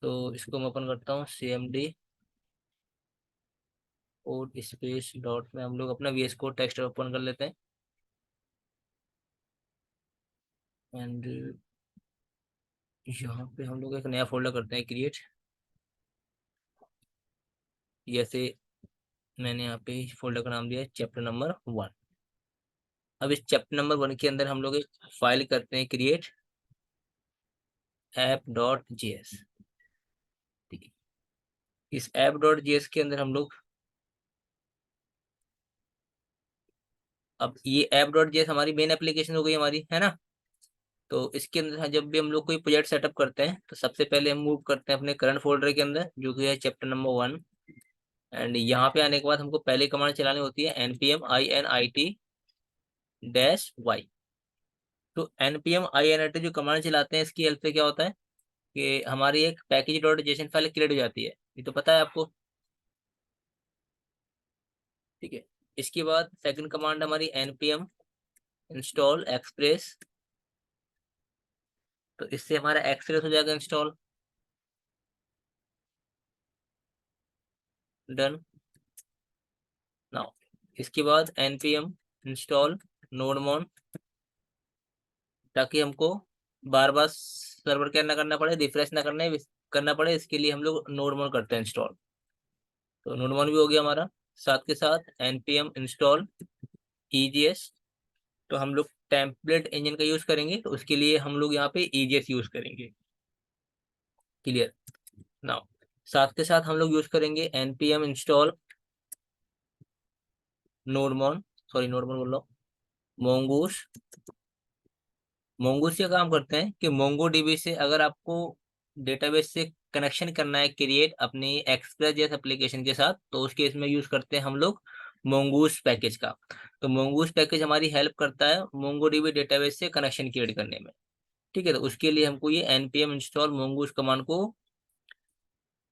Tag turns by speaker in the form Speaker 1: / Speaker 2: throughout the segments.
Speaker 1: तो इसको मैं ओपन करता हूँ cmd कोड स्पेस डॉट में हम लोग अपना VS कोड टेक्स्ट ओपन कर लेते हैं। एंड यहाँ पे हम लोग एक नया फोल्डर करते हैं क्रिएट। जैसे मैंने यहाँ पे फोल्डर का नाम दिया है चैप्टर नंबर 1। अब इस चैप्टर नंबर 1 के अंदर हम लोग एक फाइल करते हैं क्रिएट app.js। ठीक है, इस app.js के अंदर हम लोग अब ये app.js हमारी मेन एप्लीकेशन हो गई हमारी, है ना। तो इसके अंदर जब भी हम लोग कोई प्रोजेक्ट सेटअप करते हैं तो सबसे पहले हम मूव करते हैं अपने करंट फोल्डर के अंदर जो कि है चैप्टर नंबर 1। एंड यहाँ पे आने के बाद हमको पहले कमांड चलानी होती है npm-init-y। तो npm-init जो कमांड चलाते हैं इसकी हेल्प से क्या होता है कि हमारी एक package dot JSON file create हो जाती है। ये तो पता है आपको। ठीक है, इसके बाद सेकंड कमांड हमारी npm इंस्टॉल एक्सप्रेस। तो इससे हमारा एक्सप्रेस हो जाएगा इंस्टॉल। डन। नाउ इसके बाद npm इंस्टॉल नोडमोन, ताकि हमको बार बार सर्वर क्या ना करना पड़े, रिफ्रेश ना करना पड़े, इसके लिए हम लोग नोडमोन करते हैं इंस्टॉल। तो नोडमोन भी हो गया हमारा। साथ के साथ npm इंस्टॉल EGS। तो हम लोग टेम्पलेट इंजन का यूज करेंगे तो उसके लिए हम लोग यहाँ पे EGS यूज करेंगे। क्लियर। नाउ साथ के साथ हम लोग यूज करेंगे npm इंस्टॉल नोडमोन, सॉरी नोडमोन बोल रहा हूँ, मोंगूस। मोंगूस का काम करते हैं कि मोंगो डीबी से अगर आपको डेटाबेस से कनेक्शन करना है क्रिएट अपनी एक्सप्रेस जैस एप्लीकेशन के साथ, तो उस केस में यूज करते हैं हम लोग मोंगूस पैकेज का। तो मोंगूस पैकेज हमारी हेल्प करता है मोंगो डीबी डेटाबेस से कनेक्शन क्रिएट करने में। ठीक है, तो उसके लिए हमको ये npm इंस्टॉल मोंगूस कमांड को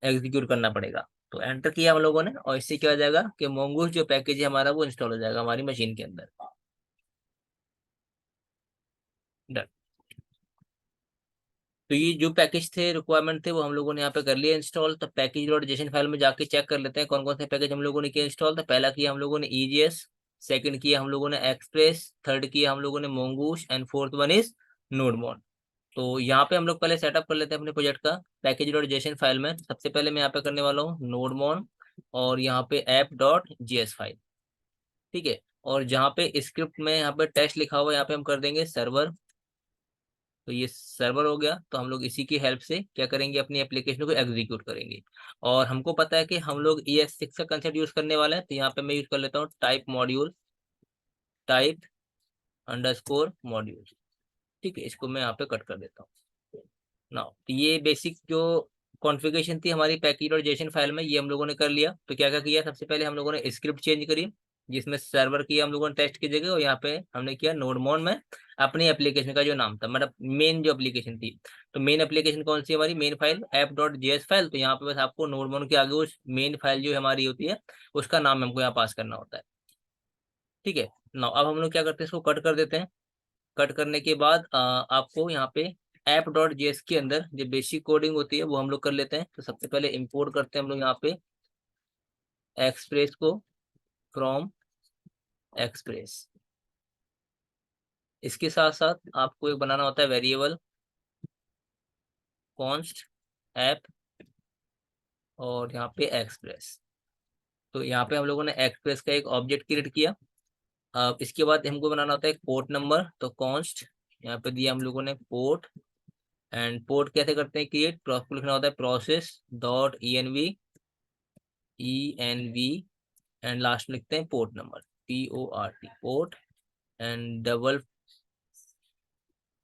Speaker 1: एग्जीक्यूट करना पड़ेगा। तो एंटर किया हम लोगों ने और इससे क्या हो जाएगा कि मोंगूस जो पैकेज है हमारा वो इंस्टॉल हो जाएगा हमारी मशीन के अंदर। डन। तो ये जो पैकेज थे रिक्वायरमेंट थे वो हम लोगों ने यहाँ पे कर लिया इंस्टॉल। तो पैकेज डॉट जेसन फाइल में जाके चेक कर लेते हैं कौन कौन से पैकेज हम लोगों ने किया इंस्टॉल। तो पहला किया हम लोगों ने EGS, सेकंड किया हम लोगों ने एक्सप्रेस, थर्ड किया हम लोगों ने मोंगूस एंड फोर्थ वन इज नोडमोन। तो यहाँ पे हम लोग पहले सेटअप कर लेते हैं अपने प्रोजेक्ट का पैकेज डॉट जेसन फाइल में। सबसे पहले मैं यहाँ पे करने वाला हूँ नोडमोन और यहाँ पे app.js फाइल। ठीक है, और जहाँ पे स्क्रिप्ट में यहाँ पे टेस्ट लिखा हुआ है यहाँ पे हम कर देंगे सर्वर। तो ये सर्वर हो गया। तो हम लोग इसी की हेल्प से क्या करेंगे अपनी एप्लीकेशन को एग्जीक्यूट करेंगे। और हमको पता है कि हम लोग ES6 का कंसेप्ट यूज करने वाले हैं, तो यहाँ पे मैं यूज कर लेता हूँ type module, type underscore module. ठीक है, इसको मैं यहाँ पे कट कर देता हूँ ना। तो ये बेसिक जो कॉन्फ़िगरेशन थी हमारी पैकेज और जेसन फाइल में ये हम लोगों ने कर लिया। तो क्या क्या किया, सबसे पहले हम लोगों ने स्क्रिप्ट चेंज करी जिसमें सर्वर किया हम लोगों ने टेस्ट की जगह, और यहाँ पे हमने किया नोडमोन में अपनी एप्लीकेशन का जो नाम था, मतलब मेन जो एप्लीकेशन थी। तो मेन एप्लीकेशन कौन सी हमारी मेन फाइल app.js फाइल। तो यहाँ पे बस आपको नोडमोन के आगे उस मेन फाइल जो हमारी होती है उसका नाम हमको यहाँ पास करना होता है। ठीक है ना। अब हम लोग क्या करते हैं इसको कट कर देते हैं। कट करने के बाद आपको यहाँ पे app.js के अंदर जो बेसिक कोडिंग होती है वो हम लोग कर लेते हैं। तो सबसे पहले इंपोर्ट करते हैं हम लोग यहाँ पे एक्सप्रेस को फ्रॉम एक्सप्रेस। इसके साथ साथ आपको एक बनाना होता है वेरिएबल कॉन्स्ट ऐप और यहाँ पे एक्सप्रेस। तो यहाँ पे हम लोगों ने एक्सप्रेस का एक ऑब्जेक्ट क्रिएट किया। अब इसके बाद हमको बनाना होता है एक पोर्ट नंबर। तो कॉन्स्ट यहाँ पे दिया हम लोगों ने पोर्ट। एंड पोर्ट कैसे करते हैं क्रिएट, प्रोसेस को लिखना होता है process dot env and last में लिखते हैं port number PORT port. And double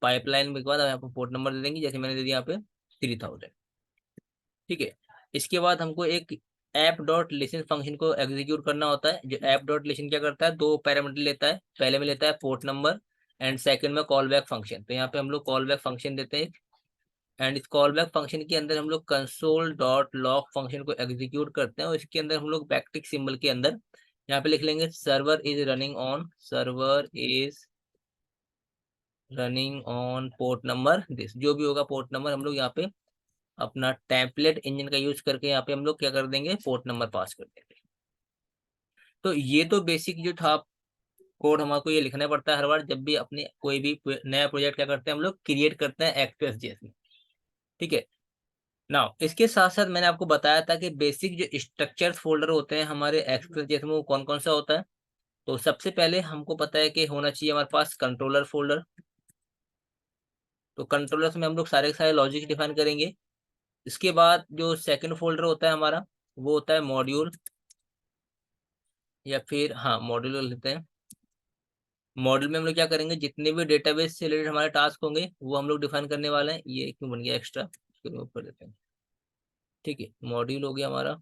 Speaker 1: pipeline के बाद यहाँ पे पोर्ट नंबर दे देंगे, जैसे मैंने दे दिया यहाँ पे 3000। ठीक है, इसके बाद हमको एक ऐप डॉट लिसन फंक्शन को एग्जीक्यूट करना होता है। जो ऐप डॉट लिसन क्या करता है, दो पैरामीटर लेता है। पहले में लेता है पोर्ट नंबर एंड सेकंड में कॉल बैक फंक्शन। तो यहाँ पे हम लोग कॉल बैक फंक्शन देते हैं। एंड इस कॉल बैक फंक्शन के अंदर हम लोग कंसोल डॉट लॉग फंक्शन को एग्जीक्यूट करते हैं, और इसके अंदर हम लोग बैकटिक सिंबल के अंदर यहाँ पे लिख लेंगे server is running on, server is running on port number this. जो भी होगा पोर्ट नंबर हम लोग यहाँ पे अपना टेम्पलेट इंजन का यूज करके यहाँ पे हम लोग क्या कर देंगे, पोर्ट नंबर पास कर देंगे। तो ये तो बेसिक जो था कोड हमारे को ये लिखना पड़ता है हर बार जब भी अपने कोई भी नया प्रोजेक्ट क्या करते हैं हम लोग क्रिएट करते हैं एक्सप्रेस.js में। ठीक है। नाउ इसके साथ साथ मैंने आपको बताया था कि बेसिक जो स्ट्रक्चर्स फोल्डर होते हैं हमारे एक्सप्रेस.js में वो कौन कौन सा होता है। तो सबसे पहले हमको पता है कि होना चाहिए हमारे पास कंट्रोलर फोल्डर। तो कंट्रोलर्स में हम लोग सारे के सारे लॉजिक डिफाइन करेंगे। इसके बाद जो सेकंड फोल्डर होता है हमारा वो होता है मॉड्यूल, या फिर हाँ मॉड्यूल लेते हैं। मॉड्यूल में हम लोग क्या करेंगे, जितने भी डेटाबेस से रिलेटेड हमारे टास्क होंगे वो हम लोग डिफाइन करने वाले हैं। ये क्यों बन गया एक्स्ट्रा, इसको रिमूव कर देते हैं। ठीक है, मॉड्यूल हो गया हमारा।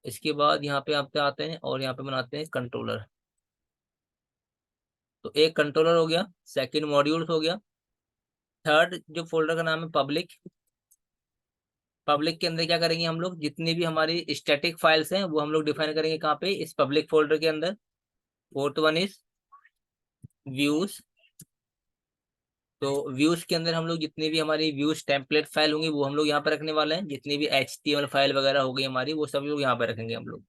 Speaker 1: इसके बाद यहाँ पे आप पे आते हैं और यहाँ पे बनाते हैं कंट्रोलर। तो एक कंट्रोलर हो गया, सेकंड मॉड्यूल्स हो गया। थर्ड जो फोल्डर का नाम है पब्लिक। पब्लिक के अंदर क्या करेंगे हम लोग, जितनी भी हमारी स्टैटिक फाइल्स हैं वो हम लोग डिफाइन करेंगे कहाँ पे, इस पब्लिक फोल्डर के अंदर। Fourth one is views. तो व्यूज के अंदर हम लोग जितनी भी हमारी व्यूज टेम्पलेट फाइल होंगी वो हम लोग यहाँ पे रखने वाले हैं। जितनी भी HTML फाइल वगैरह होगी हमारी वो सब लोग यहाँ पे रखेंगे हम लोग।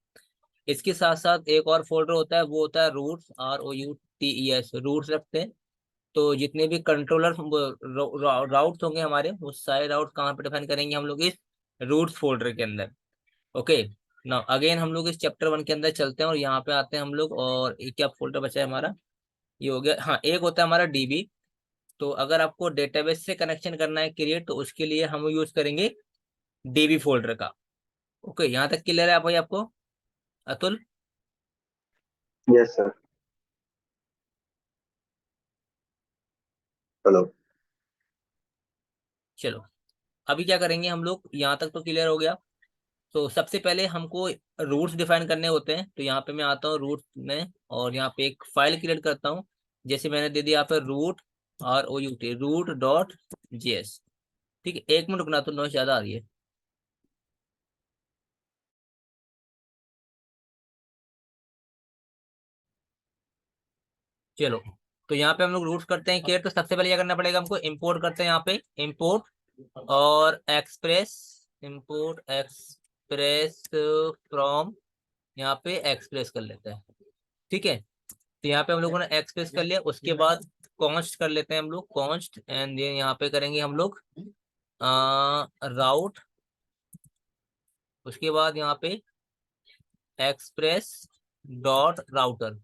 Speaker 1: इसके साथ साथ एक और फोल्डर होता है वो होता है रूट्स, ROUTES, रूट्स रखते हैं। तो जितने भी कंट्रोलर राउट्स होंगे हमारे वो सारे राउट्स कहाँ पे डिफाइन करेंगे हम लोग, इस रूट्स फोल्डर के अंदर। ओके। ना अगेन हम लोग इस चैप्टर 1 के अंदर चलते हैं और यहाँ पे आते हैं हम लोग। और एक क्या फोल्डर बचा है हमारा, ये हो गया। हाँ एक होता है हमारा DB। तो अगर आपको डेटाबेस से कनेक्शन करना है क्रिएट तो उसके लिए हम यूज करेंगे DB फोल्डर का। ओके, यहाँ तक क्लियर है भाई आपको, अतुल?
Speaker 2: Yes sir. हेलो।
Speaker 1: चलो, अभी क्या करेंगे हम लोग, यहाँ तक तो क्लियर हो गया। तो सबसे पहले हमको रूट्स डिफाइन करने होते हैं। तो यहाँ पे मैं आता हूँ रूट में और यहाँ पे एक फाइल क्रिएट करता हूँ। जैसे मैंने दे दिया यहाँ पे रूट, ROUT, root.js। ठीक है, एक मिनट रुकना, तो नॉइस ज्यादा आ रही है। चलो, तो यहाँ पे हम लोग रूट्स करते हैं क्रिएट। तो सबसे पहले क्या करना पड़ेगा हमको, इंपोर्ट करते हैं यहाँ पे इंपोर्ट और एक्सप्रेस, इंपोर्ट एक्सप्रेस फ्रॉम, यहाँ पे एक्सप्रेस कर लेते हैं। ठीक है, तो यहाँ पे हम लोगों ने एक्सप्रेस कर लिया। उसके बाद कॉन्स्ट कर लेते हैं हम लोग, कॉन्स्ट, एंड यहाँ पे करेंगे हम लोग राउट। उसके बाद यहाँ पे एक्सप्रेस डॉट राउटर।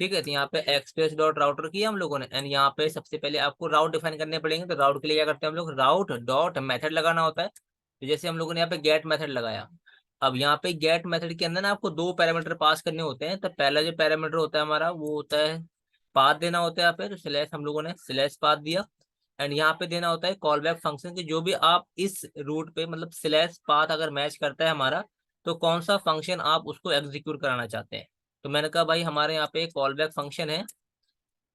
Speaker 1: ठीक है, तो यहाँ पे एक्सप्रेस डॉट राउटर किया हम लोगों ने। एंड यहाँ पे सबसे पहले आपको राउट डिफाइन करने पड़ेंगे। तो राउट के लिए क्या करते हैं हम लोग, राउट डॉट मेथड लगाना होता है। तो जैसे हम लोगों ने यहाँ पे गेट मेथड लगाया। अब यहाँ पे गेट मेथड के अंदर ना आपको दो पैरामीटर पास करने होते हैं। तो पहला जो पैरामीटर होता है हमारा वो होता है पाथ देना होता है यहाँ पे। तो स्लैश हम लोगों ने स्लैश पाथ दिया। एंड यहाँ पे देना होता है कॉल बैक फंक्शन की, जो भी आप इस रूट पे मतलब स्लैश पाथ अगर मैच करता है हमारा तो कौन सा फंक्शन आप उसको एग्जीक्यूट कराना चाहते हैं। तो मैंने कहा भाई हमारे यहाँ पे कॉल बैक फंक्शन है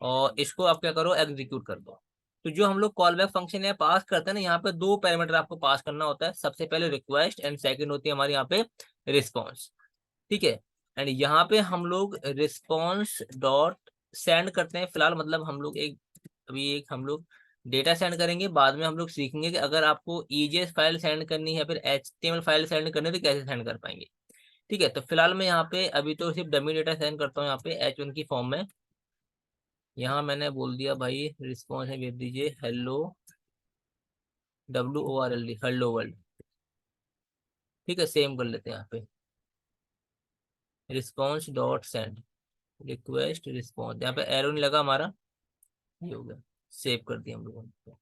Speaker 1: और इसको आप क्या करो, एग्जीक्यूट कर दो। तो जो हम लोग कॉल बैक फंक्शन है पास करते हैं ना, यहाँ पे दो पैरामीटर आपको पास करना होता है। सबसे पहले रिक्वेस्ट एंड सेकंड होती है हमारे यहाँ पे रिस्पॉन्स। ठीक है, एंड यहाँ पे हम लोग रिस्पॉन्स डॉट सेंड करते हैं फिलहाल। मतलब हम लोग एक अभी एक हम लोग डेटा सेंड करेंगे, बाद में हम लोग सीखेंगे कि अगर आपको EJS फाइल सेंड करनी है फिर HTML फाइल सेंड करनी है तो कैसे सेंड कर पाएंगे। ठीक है, तो फिलहाल मैं यहाँ पे अभी तो सिर्फ डमी डेटा सेंड करता हूँ यहाँ पे H1 की फॉर्म में। यहाँ मैंने बोल दिया भाई रिस्पॉन्स है, भेज दीजिए हेलो WORLD, हेलो वर्ल्ड। ठीक है, सेम कर लेते हैं यहाँ पे response dot send request response. यहाँ पे एरो नहीं लगा हमारा, ये हो गया, सेव कर दिया हम लोगों ने।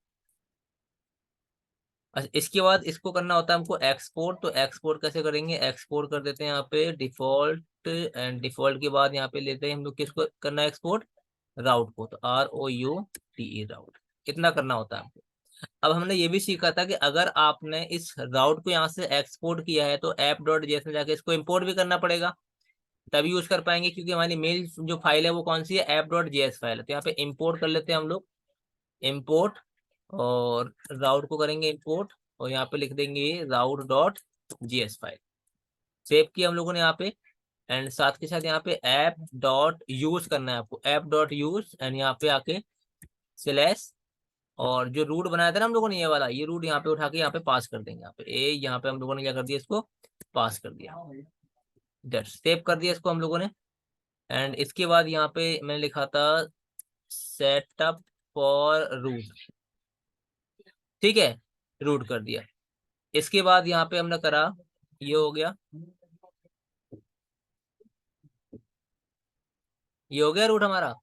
Speaker 1: अच्छा, इसके बाद इसको करना होता है हमको एक्सपोर्ट। तो एक्सपोर्ट कैसे करेंगे, एक्सपोर्ट कर देते हैं यहाँ पे डिफॉल्ट, एंड डिफॉल्ट के बाद यहाँ पे लेते हैं हम लोग किसको करना है एक्सपोर्ट, राउट को। तो ROUTE राउट, इतना करना होता है हमको। अब हमने ये भी सीखा था कि अगर आपने इस राउट को यहाँ से एक्सपोर्ट किया है तो app.js में जाके इसको इंपोर्ट भी करना पड़ेगा, तभी यूज कर पाएंगे। क्योंकि हमारी मेल जो फाइल है वो कौन सी है, app.js फाइल है। तो यहाँ पे इंपोर्ट कर लेते हैं हम लोग, इंपोर्ट, और राउट को करेंगे इंपोर्ट और यहाँ पे लिख देंगे route.js फाइल। सेव किया हम लोगों ने यहाँ पे। एंड साथ के साथ यहाँ पे app.use करना है आपको, app.use, एंड यहाँ पे आके स्लैश और जो रूट बनाया था ना हम लोगों ने ये वाला, ये रूट यहाँ पे उठा के यहाँ पे पास कर देंगे। यहाँ पे ए, यहाँ पे हम लोगों ने क्या कर दिया, इसको पास कर दिया। दैट सेव कर दिया इसको हम लोगों ने। एंड इसके बाद यहाँ पे मैंने लिखा था सेटअप फॉर रूट, ठीक है, रूट कर दिया। इसके बाद यहाँ पे हमने करा, ये हो गया, ये हो गया रूट हमारा।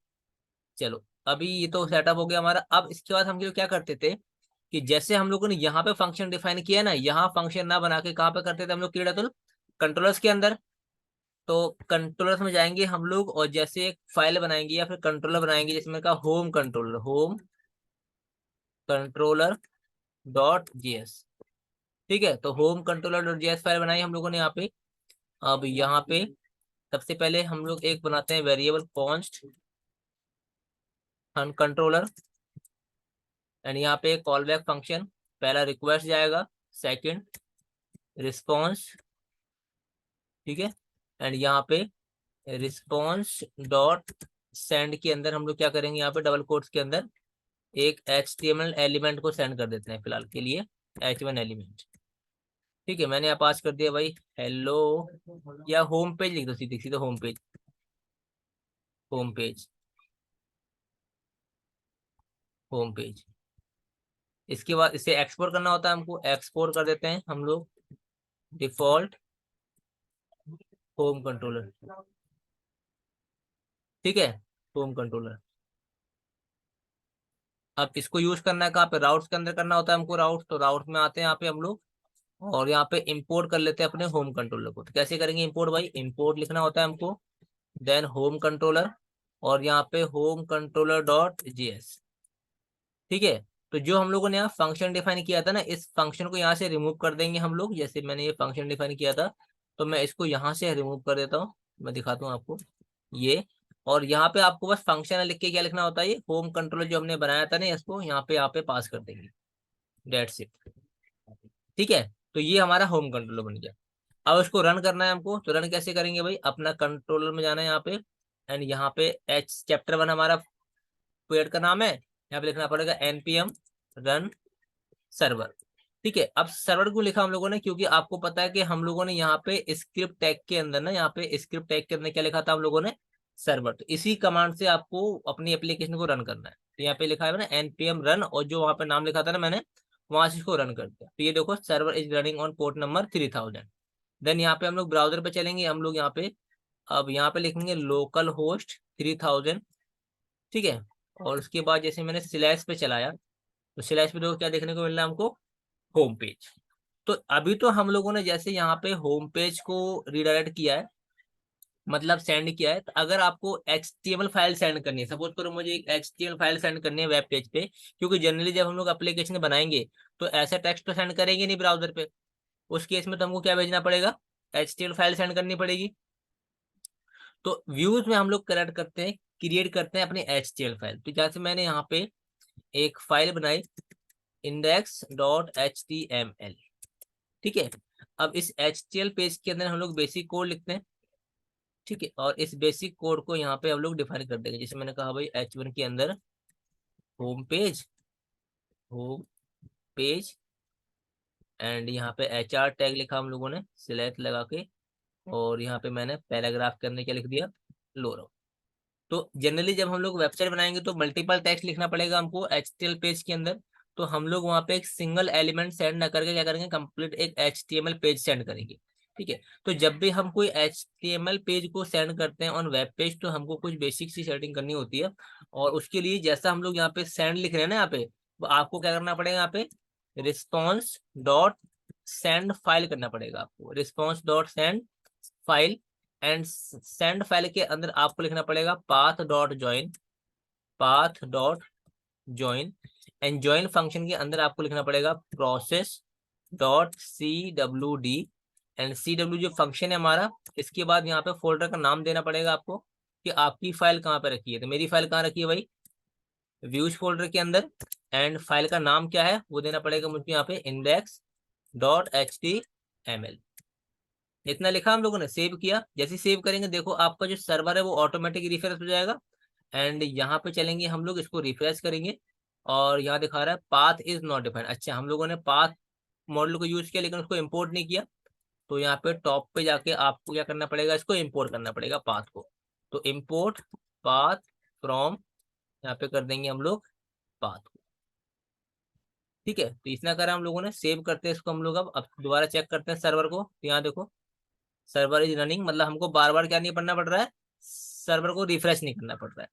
Speaker 1: चलो अभी ये तो सेटअप हो गया हमारा। अब इसके बाद हम लोग क्या करते थे कि जैसे हम लोगों ने यहाँ पे फंक्शन डिफाइन किया ना, यहाँ फंक्शन ना बना के कहाँ पे करते थे हम लोग, कीड़ा कंट्रोलर्स के अंदर। तो कंट्रोलर्स में जाएंगे हम लोग और जैसे एक फाइल बनाएंगे या फिर कंट्रोलर बनाएंगे, जैसे मैंने कहा home controller, home controller dot GS, ठीक है। तो home controller dot GS file बनाई हम लोगों ने यहाँ पे। अब यहाँ पे सबसे पहले हम लोग एक बनाते हैं वेरिएबल कॉन्स्ट कंट्रोलर, एंड यहाँ पे कॉल बैक फंक्शन, पहला रिक्वेस्ट जाएगा, सेकंड रिस्पॉन्स, ठीक है। एंड यहाँ पे रिस्पॉन्स डॉट सेंड के अंदर हम लोग क्या करेंगे, यहाँ पे डबल कोट्स के अंदर एक HTML एलिमेंट को सेंड कर देते हैं फिलहाल के लिए, H1 एलिमेंट, ठीक है। मैंने यहाँ पास कर दिया भाई हेलो, या होम पेज लिख दो, सीधे सीधे home page, home page, home page. इसके बाद इसे एक्सपोर्ट करना होता है हमको, एक्सपोर्ट कर देते हैं हम लोग डिफॉल्ट होम कंट्रोलर, ठीक है, होम कंट्रोलर। अब इसको यूज करना है कहाँ पे, राउट्स के अंदर करना होता है हमको, राउट्स। तो राउट्स में आते हैं यहाँ पे हम लोग और यहाँ पे इंपोर्ट कर लेते हैं अपने होम कंट्रोलर को। तो कैसे करेंगे इंपोर्ट भाई, इंपोर्ट लिखना होता है हमको, देन होम कंट्रोलर और यहाँ पे होम कंट्रोलर डॉट जीएस, ठीक है। तो जो हम लोगों ने यहाँ फंक्शन डिफाइन किया था ना, इस फंक्शन को यहाँ से रिमूव कर देंगे हम लोग। जैसे मैंने ये फंक्शन डिफाइन किया था तो मैं इसको यहाँ से रिमूव कर देता हूँ, मैं दिखाता हूँ आपको ये। और यहाँ पे आपको बस फंक्शन लिख के क्या लिखना होता है, ये होम कंट्रोलर जो हमने बनाया था ना, इसको यहाँ पे पास कर देंगे, डेट्स इट, ठीक है। तो ये हमारा होम कंट्रोलर बन गया। अब इसको रन करना है हमको, तो रन कैसे करेंगे भाई, अपना कंट्रोलर में जाना है यहाँ पे, एंड यहाँ पे चैप्टर 1 हमारा पेड का नाम है, यहाँ पे लिखना पड़ेगा npm रन सर्वर, ठीक है। अब सर्वर को लिखा हम लोगों ने क्योंकि आपको पता है कि हम लोगों ने यहाँ पे स्क्रिप्ट टैग के अंदर ना, यहाँ पे स्क्रिप्ट टैग के अंदर क्या लिखा था हम लोगों ने, सर्वर। तो इसी कमांड से आपको अपनी एप्लीकेशन को रन करना है। तो यहाँ पे लिखा है ना npm रन, और जो वहाँ पे नाम लिखा था ना मैंने, वहां से इसको रन कर दिया। तो ये देखो server is running on port number 3000। Then यहाँ पे हम लोग ब्राउजर पे चलेंगे, हम लोग यहाँ पे अब यहाँ पे लिखेंगे लोकल होस्ट 3000, ठीक है। और उसके बाद जैसे मैंने स्लैश पे चलाया तो स्लैश पे देखो क्या देखने को मिल रहा है हमको, होम पेज। तो अभी तो हम लोगों ने जैसे यहाँ पे होम पेज को रिडायरेक्ट किया है, मतलब सेंड किया है। तो अगर आपको HTML फाइल सेंड करनी है, सपोज करो मुझे एक HTML फाइल सेंड करनी है वेब पेज पे, क्योंकि जनरली जब हम लोग एप्लीकेशन बनाएंगे तो ऐसा टेक्स्ट तो सेंड करेंगे नहीं ब्राउजर पे, उस केस में तो हमको क्या भेजना पड़ेगा, HTML फाइल सेंड करनी पड़ेगी। तो व्यूज में हम लोग करेक्ट करते हैं, क्रिएट करते हैं अपनी HTML फाइल। तो जैसे मैंने यहाँ पे एक फाइल बनाई index.html, ठीक है। अब इस HTML पेज के अंदर हम लोग बेसिक कोड लिखते हैं, ठीक है। और इस बेसिक कोड को यहाँ पे हम लोग डिफाइन कर देंगे, जैसे मैंने कहा भाई H1 के अंदर home page, home page, and यहाँ पे HR टैग लिखा हम लोगों ने सिलेक्ट लगा के, और यहाँ पे मैंने पैराग्राफ के अंदर क्या लिख दिया, लोरो। तो जनरली जब हम लोग वेबसाइट बनाएंगे तो मल्टीपल टेक्स्ट लिखना पड़ेगा हमको HTML पेज के अंदर। तो हम लोग वहाँ पे एक सिंगल एलिमेंट सेंड ना करके क्या करेंगे, कंप्लीट एक HTML पेज सेंड करेंगे, ठीक है। तो जब भी हम कोई HTML पेज को सेंड करते हैं ऑन वेब पेज, तो हमको कुछ बेसिक सी सेटिंग करनी होती है। और उसके लिए जैसा हम लोग यहाँ पे सेंड लिख रहे हैं ना, यहाँ पे तो आपको क्या करना पड़ेगा, यहाँ पे रिस्पॉन्स डॉट सेंड फाइल करना पड़ेगा आपको, response dot send file. And send file के अंदर आपको लिखना पड़ेगा path dot join, path dot join. And join function के अंदर आपको लिखना पड़ेगा process dot CWD। And CW जो फंक्शन है हमारा, इसके बाद यहाँ पे फोल्डर का नाम देना पड़ेगा आपको कि आपकी फाइल कहाँ पे रखी है। तो मेरी फाइल कहाँ रखी है भाई, व्यूज फोल्डर के अंदर। एंड फाइल का नाम क्या है वो देना पड़ेगा मुझे यहाँ पे index.html। इतना लिखा हम लोगों ने, सेव किया। जैसे सेव करेंगे देखो आपका जो सर्वर है वो ऑटोमेटिक रिफ्रेश हो जाएगा। एंड यहाँ पे चलेंगे हम लोग, इसको रिफ्रेश करेंगे, और यहाँ दिखा रहा है पाथ इज नॉट डिफाइंड। अच्छा, हम लोगों ने पाथ मॉडल को यूज किया लेकिन उसको इम्पोर्ट नहीं किया, तो यहाँ पे टॉप पे जाके आपको क्या करना पड़ेगा, इसको इम्पोर्ट करना पड़ेगा पाथ को। तो इम्पोर्ट पाथ फ्रॉम, यहाँ पे कर देंगे हम लोग पाथ को। ठीक है, तो इतना करा हम लोगों ने, सेव करते हैं इसको हम लोग। अब दोबारा चेक करते हैं सर्वर को, तो यहाँ देखो सर्वर इज रनिंग, मतलब हमको बार बार क्या नहीं करना पड़ रहा है, सर्वर को रिफ्रेश नहीं करना पड़ रहा है।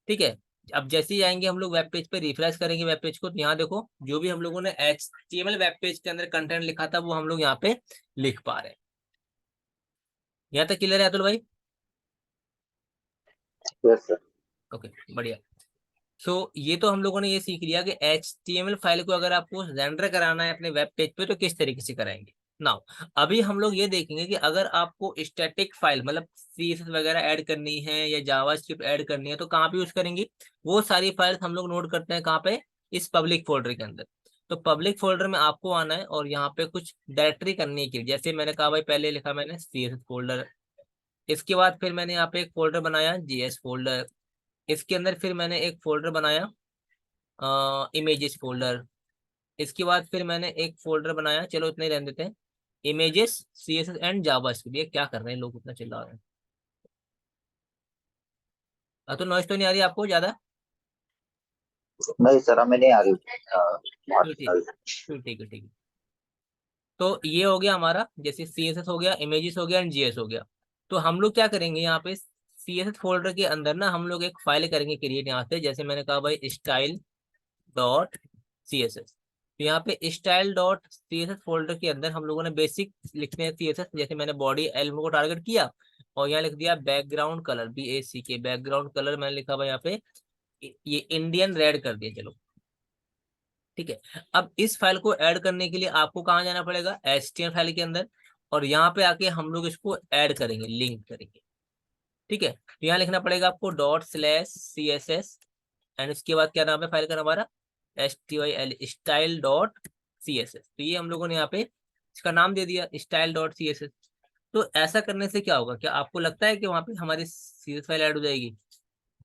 Speaker 1: ठीक है, अब जैसे ही आएंगे हम लोग वेब पेज पे, रिफ्रेश करेंगे वेब पेज को, तो यहाँ देखो जो भी हम लोगों ने HTML वेब पेज के अंदर कंटेंट लिखा था वो हम लोग यहाँ पे लिख पा रहे हैं। यहाँ तक क्लियर है अतुल भाई?
Speaker 2: Yes sir.
Speaker 1: ओके, बढ़िया। सो ये तो हम लोगों ने ये सीख लिया कि HTML फाइल को अगर आपको रेंडर कराना है अपने वेब पेज पे तो किस तरीके से कराएंगे। नाउ अभी हम लोग ये देखेंगे कि अगर आपको स्टैटिक फाइल मतलब CSS वगैरह ऐड करनी है या जावास्क्रिप्ट ऐड करनी है तो कहाँ पे यूज करेंगे। वो सारी फाइल्स हम लोग नोट करते हैं कहाँ पे, इस पब्लिक फोल्डर के अंदर। तो पब्लिक फोल्डर में आपको आना है और यहाँ पे कुछ डायरेक्टरी करनी है, जैसे मैंने कहा भाई, पहले लिखा मैंने CSS फोल्डर, इसके बाद फिर मैंने यहाँ पे एक फोल्डर बनाया JS फोल्डर, इसके अंदर फिर मैंने एक फोल्डर बनाया इमेजेस फोल्डर, इसके बाद फिर मैंने एक फोल्डर बनाया, चलो इतने ही रहने देते हैं, इमेजेस CSS एंड जावास्क्रिप्ट। ये क्या कर रहे हैं लोग, इतना चिल्ला रहे हैं। तो नॉइस तो नहीं आ रही आपको ज्यादा?
Speaker 2: नहीं सर, हमें नहीं आ रही।
Speaker 1: तो ठीक, तो ठीक है, ठीक है। तो ये हो गया हमारा, जैसे CSS हो गया, इमेजेस हो गया एंड JS हो गया। तो हम लोग क्या करेंगे यहाँ पे, CSS फोल्डर के अंदर ना हम लोग एक फाइल करेंगे क्रिएट, यहाँ से जैसे मैंने कहा भाई स्टाइल डॉट CSS। तो यहाँ पे स्टाइल डॉट CSS फोल्डर के अंदर हम लोगों ने बेसिक लिखने हैं CSS, जैसे मैंने बॉडी एलिमेंट को टारगेट किया और यहाँ लिख दिया background colour, BACK background colour मैंने लिखा हुआ यहाँ पे ये इंडियन रेड कर दिया, चलो ठीक है। अब इस फाइल को ऐड करने के लिए आपको कहाँ जाना पड़ेगा, HTML फाइल के अंदर, और यहाँ पे आके हम लोग इसको ऐड करेंगे, लिंक करेंगे। ठीक है, तो यहाँ लिखना पड़ेगा आपको ./CSS एंड इसके बाद क्या नाम है फाइल का हमारा, STYL स्टाइल डॉट CSS। तो ये हम लोगों ने यहाँ पे इसका नाम दे दिया स्टाइल डॉट CSS। तो ऐसा करने से क्या होगा, क्या आपको लगता है कि वहाँ पे हमारी CSS फाइल ऐड हो जाएगी?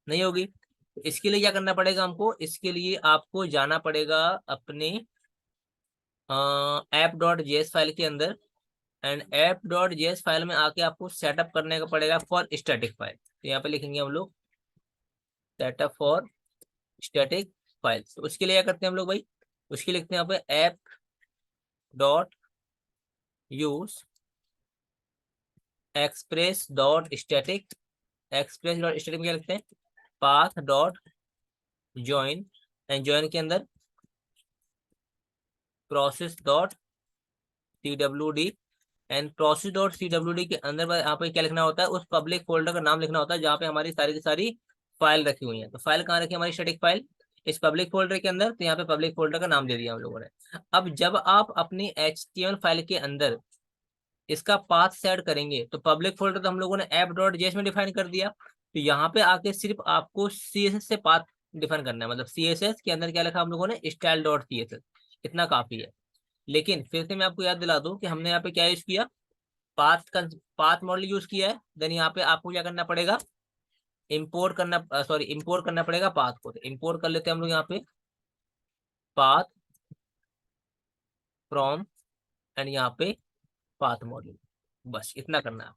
Speaker 1: नहीं होगी। तो इसके लिए क्या करना पड़ेगा हमको, इसके लिए आपको जाना पड़ेगा अपने app.js फाइल के अंदर, एंड app.js फाइल में आके आपको सेटअप करने का पड़ेगा फॉर स्टैटिक फाइल। तो यहाँ पे लिखेंगे हम लोग सेटअप फॉर स्टैटिक फाइल्स। उसके लिए क्या करते हैं हम लोग भाई, उसके लिए लिखते हैं यहाँ पे app dot use express dot static, express dot static में क्या लिखते हैं, path dot join, and join के अंदर process dot CWD, and process dot CWD के अंदर यहाँ पे क्या लिखना होता है, उस पब्लिक फोल्डर का नाम लिखना होता है जहाँ पे हमारी सारी की सारी फाइल रखी हुई है। तो फाइल कहाँ रखी है हमारी स्टैटिक फाइल, इस पब्लिक फोल्डर के अंदर। तो यहाँ पे पब्लिक फोल्डर का नाम दे दिया हम लोगों ने। अब जब आप अपनी HTML फाइल के अंदर इसका पाथ सेट करेंगे तो पब्लिक फोल्डर तो हम लोगों ने app.js में डिफाइन कर दिया, तो यहाँ पे आके सिर्फ आपको CSS से पाथ डिफाइन करना है, मतलब CSS के अंदर क्या लिखा हम लोगों ने, स्टाइल डॉट CSS, इतना काफी है। लेकिन फिर से मैं आपको याद दिला दूं कि हमने यहाँ पे क्या यूज किया, पाथ का पाथ मॉडल यूज किया है। देन यहाँ पे आपको क्या करना पड़ेगा, इंपोर्ट करना, सॉरी इंपोर्ट करना पड़ेगा पाथ को। तो इंपोर्ट कर लेते हैं हम लोग यहाँ पे पाथ फ्रॉम, एंड यहाँ पे पाथ मॉडल, बस इतना करना है।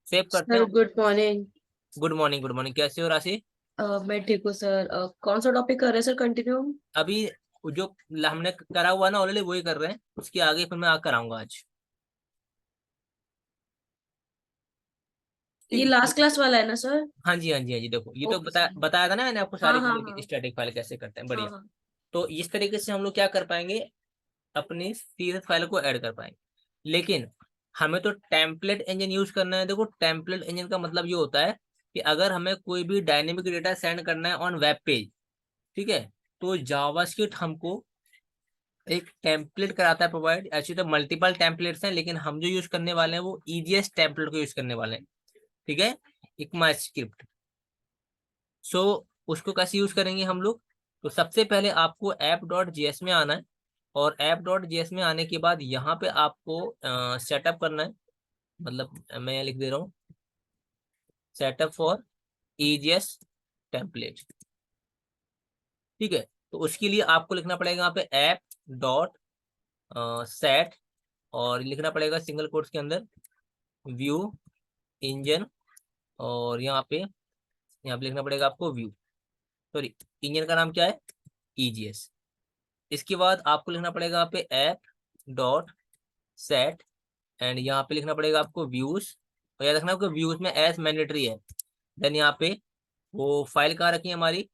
Speaker 1: सेव करते
Speaker 3: सर
Speaker 1: हैं।
Speaker 3: Good morning.
Speaker 1: Good morning, good morning, कैसे हो राशि?
Speaker 3: मैं ठीक हूँ सर। कौन सा टॉपिक कर रहे हैं सर, कंटिन्यू?
Speaker 1: अभी जो हमने करा हुआ ना ऑलरेडी वही कर रहे हैं, उसके आगे फिर मैं कराऊंगा आज।
Speaker 3: ये
Speaker 1: ठीक है।
Speaker 3: लास्ट क्लास वाला है ना सर?
Speaker 1: हाँ जी, हाँ जी, हाँ जी, देखो ये तो
Speaker 3: ओके सर।
Speaker 1: बताया था ना मैंने आपको
Speaker 3: हाँ
Speaker 1: सारी
Speaker 3: हाँ
Speaker 1: चीजें
Speaker 3: हाँ।
Speaker 1: स्टैटिक फाइल कैसे करते हैं,
Speaker 3: हाँ
Speaker 1: बढ़िया।
Speaker 3: हाँ।
Speaker 1: तो इस तरीके से हम लोग क्या कर पाएंगे, अपनी CSS फाइल को ऐड कर पाएंगे। लेकिन हमें तो टेम्पलेट इंजन यूज करना है। देखो टेम्पलेट इंजन का मतलब ये होता है कि अगर हमें कोई भी डायनेमिक डेटा सेंड करना है ऑन वेब पेज, ठीक है, तो जावास्क्रिप्ट हमको एक टेम्पलेट कराता है प्रोवाइड। ऐसे तो मल्टीपल टेम्पलेट्स हैं लेकिन हम जो यूज करने वाले हैं वो EGS टेम्पलेट को यूज करने वाले हैं, ठीक है, ECMAScript। सो उसको कैसे यूज करेंगे हम लोग, तो सबसे पहले आपको app.js में आना है, और app.js में आने के बाद यहाँ पे आपको सेटअप करना है, मतलब मैं यहाँ लिख दे रहा हूँ सेटअप फॉर EGS टेम्पलेट। ठीक है, तो उसके लिए आपको लिखना पड़ेगा यहाँ पे ऐप डॉट सेट, और लिखना पड़ेगा सिंगल कोट्स के अंदर व्यू इंजन, और यहाँ पे लिखना पड़ेगा आपको व्यू, सॉरी, इंजन का नाम क्या है, EGS। इसके बाद आपको लिखना पड़ेगा यहाँ पे ऐप डॉट सेट, एंड यहाँ पे लिखना पड़ेगा आपको व्यूज, और याद रखना आपको व्यूज में एस मैंडेटरी है। देन यहाँ पे वो फाइल कहाँ रखी है हमारी,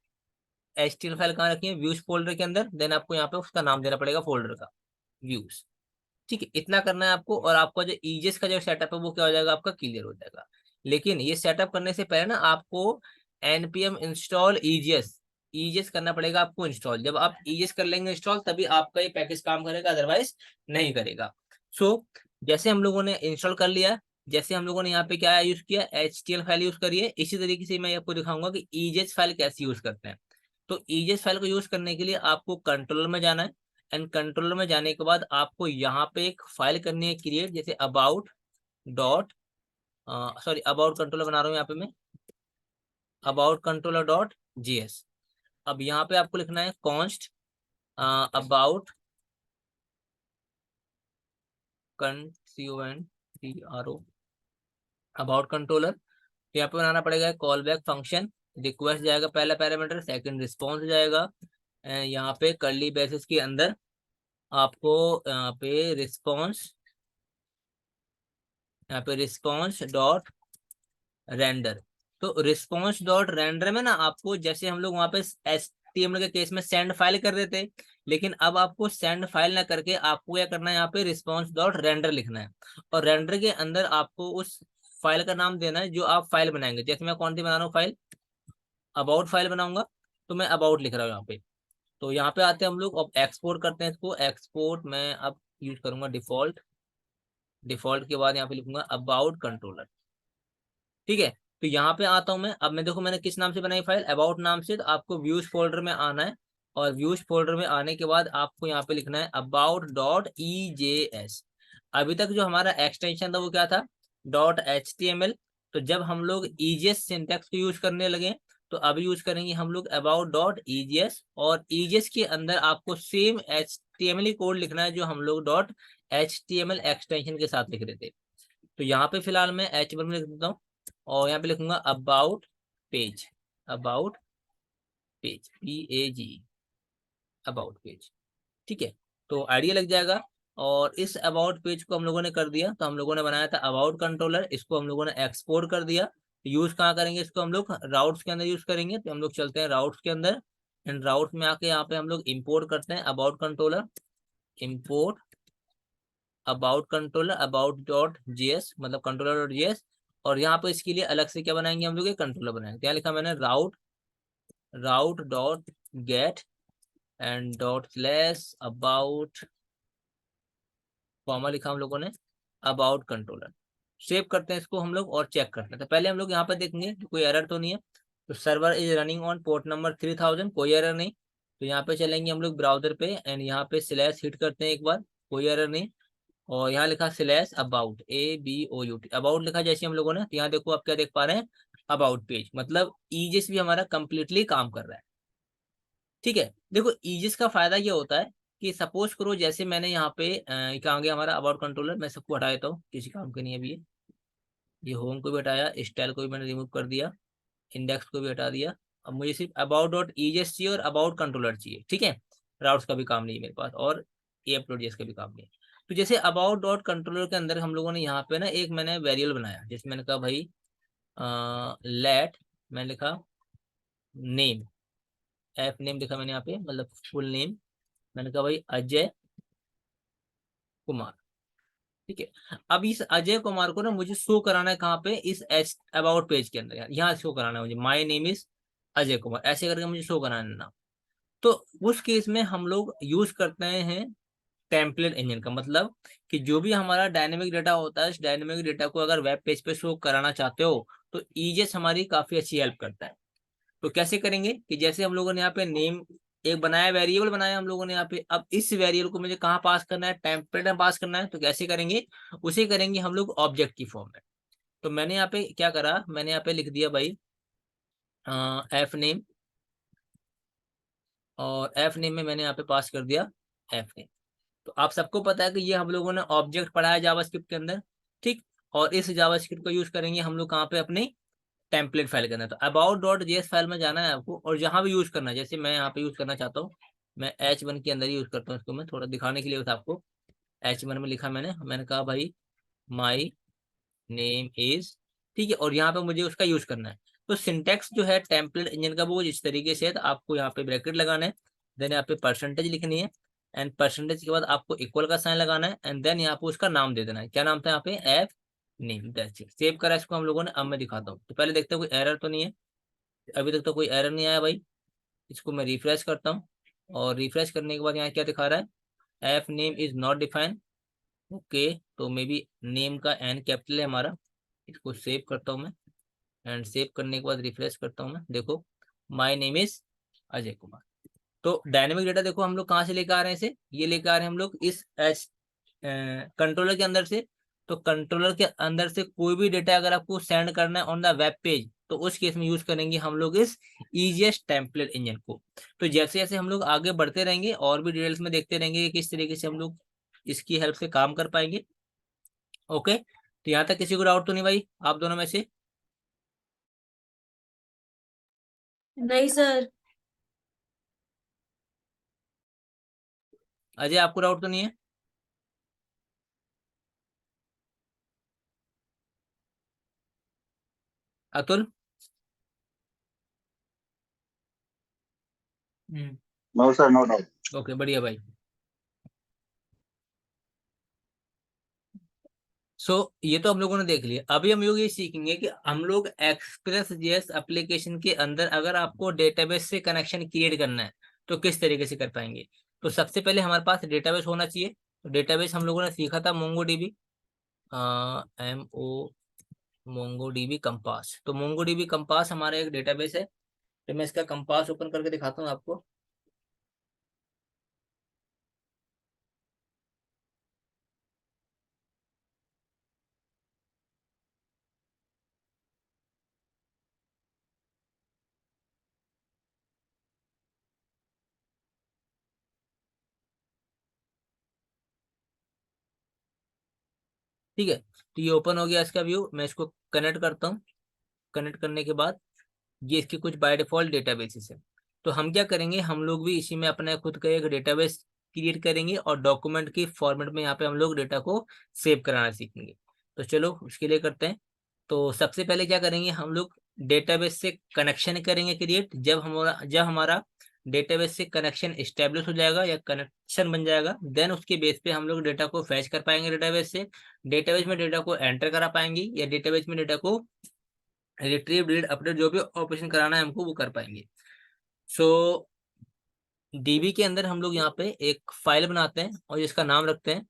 Speaker 1: HTML फाइल कहाँ रखी है, व्यूज फोल्डर के अंदर। देन आपको यहाँ पे उसका नाम देना पड़ेगा फोल्डर का, व्यूज। ठीक है, इतना करना है आपको, और आपका जो EGS का जो सेटअप है वो क्या हो जाएगा, आपका क्लियर हो जाएगा। लेकिन ये सेटअप करने से पहले ना आपको npm इंस्टॉल EGS करना पड़ेगा आपको इंस्टॉल। जब आप EGS कर लेंगे इंस्टॉल, तभी आपका ये पैकेज काम करेगा, अदरवाइज नहीं करेगा। सो जैसे हम लोगों ने इंस्टॉल कर लिया, जैसे हम लोगों ने यहाँ पे क्या यूज किया, HTML फाइल यूज करिए, इसी तरीके से मैं आपको दिखाऊंगा कि EGS फाइल कैसे यूज करते हैं। तो EGS फाइल को यूज करने के लिए आपको कंट्रोलर में जाना है, एंड कंट्रोलर में जाने के बाद आपको यहाँ पे एक फाइल करनी है क्रिएट, जैसे about dot, sorry about controller बना रहा हूँ यहाँ पे मैं, अबाउट कंट्रोलर डॉट JS। अब यहाँ पे आपको लिखना है const about CONTRO about controller. यहाँ पे बनाना पड़ेगा कॉल बैक फंक्शन, रिक्वेस्ट जाएगा पहला पैरामीटर, सेकंड रिस्पॉन्स जाएगा, यहाँ पे कर्ली ब्रेसेस के अंदर आपको यहाँ पे रिस्पॉन्स डॉट रेंडर। तो रिस्पॉन्स डॉट रेंडर में ना आपको, जैसे हम लोग वहाँ पे HTML के केस में सेंड फाइल कर देते, लेकिन अब आपको सेंड फाइल ना करके आपको क्या करना है, यहाँ पे रिस्पॉन्स डॉट रेंडर लिखना है, और रेंडर के अंदर आपको उस फाइल का नाम देना है जो आप फाइल बनाएंगे। जैसे मैं कौन सी बना रहा हूँ फाइल, अबाउट फाइल बनाऊंगा, तो मैं अबाउट लिख रहा हूँ यहाँ पे। तो यहाँ पे आते हैं हम लोग, अब एक्सपोर्ट करते हैं इसको। एक्सपोर्ट मैं अब यूज करूंगा डिफॉल्ट, डिफॉल्ट के बाद यहाँ पे लिखूंगा अबाउट कंट्रोलर। ठीक है, तो यहाँ पे आता हूँ मैं। अब मैं देखो मैंने किस नाम से बनाई फाइल, अबाउट नाम से, तो आपको व्यूज फोल्डर में आना है, और व्यूज फोल्डर में आने के बाद आपको यहाँ पे लिखना है अबाउट डॉट EJS। अभी तक जो हमारा एक्सटेंशन था वो क्या था, डॉट HTML। तो जब हम लोग EJS सिंटैक्स को यूज करने लगे, तो अभी यूज करेंगे हम लोग अबाउट डॉट EJS, और EJS के अंदर आपको सेम HTML ही कोड लिखना है जो हम लोग डॉट HTML एक्सटेंशन के साथ लिख रहे थे। तो यहाँ पे फिलहाल मैं H1 में लिख देता हूँ, और यहाँ पे लिखूंगा about page, about page PAG, about page. ठीक है, तो आइडिया लग जाएगा। और इस अबाउट पेज को हम लोगों ने कर दिया, तो हम लोगों ने बनाया था अबाउट कंट्रोलर, इसको हम लोगों ने एक्सपोर्ट कर दिया। यूज कहाँ करेंगे इसको, हम लोग राउट्स के अंदर यूज करेंगे। तो हम लोग चलते हैं राउट्स के अंदर, एंड राउट्स में आके यहाँ पे हम लोग इंपोर्ट करते हैं about controller, import about controller about dot JS, मतलब कंट्रोलर डॉट JS। और यहाँ पे इसके लिए अलग से क्या बनाएंगे हम लोग, एक कंट्रोलर बनाएंगे। क्या लिखा मैंने, राउट dot gate and dot slash about, comma लिखा हम लोगों ने, अबाउट कंट्रोलर। सेव करते हैं इसको हम लोग और चेक करते हैं। तो पहले हम लोग यहाँ पे देखेंगे कि कोई एरर तो नहीं है। तो server is running on port number 3000, कोई एरर नहीं। तो यहाँ पे चलेंगे हम लोग ब्राउजर पे, एंड यहाँ पे स्लैश हिट करते हैं एक बार, कोई एरर नहीं। और यहाँ लिखा स्लैश अबाउट, ABOUT, अबाउट लिखा जैसे हम लोगों ने। तो यहाँ देखो आप क्या देख पा रहे हैं, अबाउट पेज, मतलब EJS भी हमारा कंप्लीटली काम कर रहा है। ठीक है, देखो EJS का फायदा ये होता है कि सपोज करो, जैसे मैंने यहाँ पे कहाँ गया हमारा अबाउट कंट्रोलर, मैं सबको हटा देता हूँ, किसी काम के नहीं है अभी ये होम को भी हटाया, स्टाइल को भी मैंने रिमूव कर दिया, इंडेक्स को भी हटा दिया। अब मुझे सिर्फ अबाउट डॉट EJS चाहिए और अबाउट कंट्रोलर चाहिए। ठीक है, राउट्स का भी काम नहीं है मेरे पास, और AF.JS का भी काम नहीं है। तो जैसे अबाउट डॉट कंट्रोलर के अंदर हम लोगों ने यहाँ पे ना एक मैंने वेरिएबल बनाया, जैसे मैंने कहा भाई लेट, मैंने लिखा नेम, एफ नेम लिखा मैंने यहाँ पे, मतलब फुल नेम। मैंने कहा भाई अजय कुमार। ठीक है, अब इस अजय कुमार को ना मुझे शो कराना है कहाँ पे, इस अबाउट पेज के अंदर, यहाँ शो कराना है मुझे, my name is Ajay Kumar, ऐसे करके मुझे शो कराना है नाम। तो उस केस में हम लोग यूज करते हैं टेम्पलेट इंजन का, मतलब कि जो भी हमारा डायनेमिक डेटा होता है, इस डायनेमिक डेटा को अगर वेब पेज पे शो कराना चाहते हो, तो EJS हमारी काफी अच्छी हेल्प करता है। तो कैसे करेंगे कि जैसे हम लोगों ने यहाँ पे नेम एक बनाया, वेरिएबल बनाया हम लोगों ने यहाँ पे, अब इस वेरिएबल को मुझे कहाँ पास करना है, टेम्पलेट में पास करना है। तो कैसे करेंगे, उसे करेंगे हम लोग ऑब्जेक्ट की फॉर्म में। तो मैंने यहाँ पे क्या करा, मैंने यहाँ पे लिख दिया भाई एफ नेम, और एफ नेम में मैंने यहाँ पे पास कर दिया एफ नेम। तो आप सबको पता है कि ये हम लोगों ने ऑब्जेक्ट पढ़ा है जावास्क्रिप्ट के अंदर, ठीक। और इस जावास्क्रिप्ट को यूज करेंगे हम लोग कहाँ पे, अपनी टेम्पलेट फाइल के अंदर। तो अबाउट डॉट जेएस फाइल में जाना है आपको, और जहां भी यूज करना है, जैसे मैं यहाँ पे यूज करना चाहता हूँ, मैं H1 के अंदर ही यूज करता हूँ इसको, मैं थोड़ा दिखाने के लिए बस आपको। H1 में लिखा मैंने कहा भाई माई नेम इज, ठीक है, और यहाँ पे मुझे उसका यूज करना है। तो सिंटेक्स जो है टेम्पलेट इंजन का वो इस तरीके से है, तो आपको यहाँ पे ब्रैकेट लगाना है, देन यहाँ पे परसेंटेज लिखनी है, एंड परसेंटेज के बाद आपको इक्वल का साइन लगाना है, एंड देन यहाँ पे उसका नाम दे देना है। क्या नाम था यहाँ पे, F name. That's it. Save करा इसको हम लोगों ने। अब मैं दिखाता हूँ, तो पहले देखते हैं कोई एरर तो नहीं है। अभी तक तो कोई एरर नहीं आया भाई। इसको मैं रिफ्रेश करता हूँ, और रिफ्रेश करने के बाद यहाँ क्या दिखा रहा है, F name is not defined. Okay, तो मे बी नेम का एन कैपिटल है हमारा। इसको सेव करता हूँ मैं, एंड सेव करने के बाद रिफ्रेश करता हूँ मैं। देखो my name is Ajay Kumar. तो डायनेमिक डेटा देखो हम लोग कहाँ से लेकर आ रहे हैं इसे, ये लेकर आ रहे हैं हम लोग इस एच कंट्रोलर के अंदर से। तो कंट्रोलर के अंदर से कोई भी डेटा अगर आपको सेंड करना है ऑन द वेब पेज, तो उस केस में यूज करेंगे हम लोग इस ईजीएस्ट टेम्पलेट इंजन को। तो जैसे जैसे हम लोग आगे बढ़ते रहेंगे और भी डिटेल्स में देखते रहेंगे कि किस तरीके से हम लोग इसकी हेल्प से काम कर पाएंगे। ओके, तो यहाँ तक किसी को डाउट तो नहीं भाई आप दोनों में से?
Speaker 3: नहीं सर।
Speaker 1: अजय आपको डाउट तो नहीं है? Atul?
Speaker 2: No, sir, no doubt.
Speaker 1: Okay, बढ़िया भाई। सो ये तो हम लोगों ने देख लिया। अभी हम लोग ये सीखेंगे कि हम लोग एक्सप्रेस जेएस एप्लीकेशन के अंदर अगर आपको डेटाबेस से कनेक्शन क्रिएट करना है तो किस तरीके से कर पाएंगे। तो सबसे पहले हमारे पास डेटाबेस होना चाहिए। तो डेटाबेस हम लोगों ने सीखा था मोंगोडीबी, MO मोंगोडीबी कंपास। तो मोंगोडीबी कंपास हमारा एक डेटाबेस है। तो मैं इसका कंपास ओपन करके दिखाता हूँ आपको। ठीक है, तो ये ओपन हो गया इसका व्यू। मैं इसको कनेक्ट करता हूँ। कनेक्ट करने के बाद ये इसके कुछ बाय डिफॉल्ट डेटाबेसेस है। तो हम क्या करेंगे, हम लोग भी इसी में अपना खुद का एक डेटाबेस क्रिएट करेंगे, और डॉक्यूमेंट की फॉर्मेट में यहाँ पे हम लोग डेटा को सेव कराना सीखेंगे। तो चलो उसके लिए करते हैं। तो सबसे पहले क्या करेंगे, हम लोग डेटाबेस से कनेक्शन करेंगे क्रिएट। जब हमारा डेटाबेस से कनेक्शन इस्टेब्लिश हो जाएगा या कनेक्शन बन जाएगा, देन उसके बेस पे हम लोग डेटा को फैच कर पाएंगे डेटाबेस से। डेटाबेस में डेटा को एंटर करा पाएंगे, या डेटाबेस में डेटा को रिट्रीव डिलीट अपडेट जो भी ऑपरेशन कराना है हमको वो कर पाएंगे। सो डीबी के अंदर हम लोग यहाँ पे एक फाइल बनाते हैं और जिसका नाम रखते हैं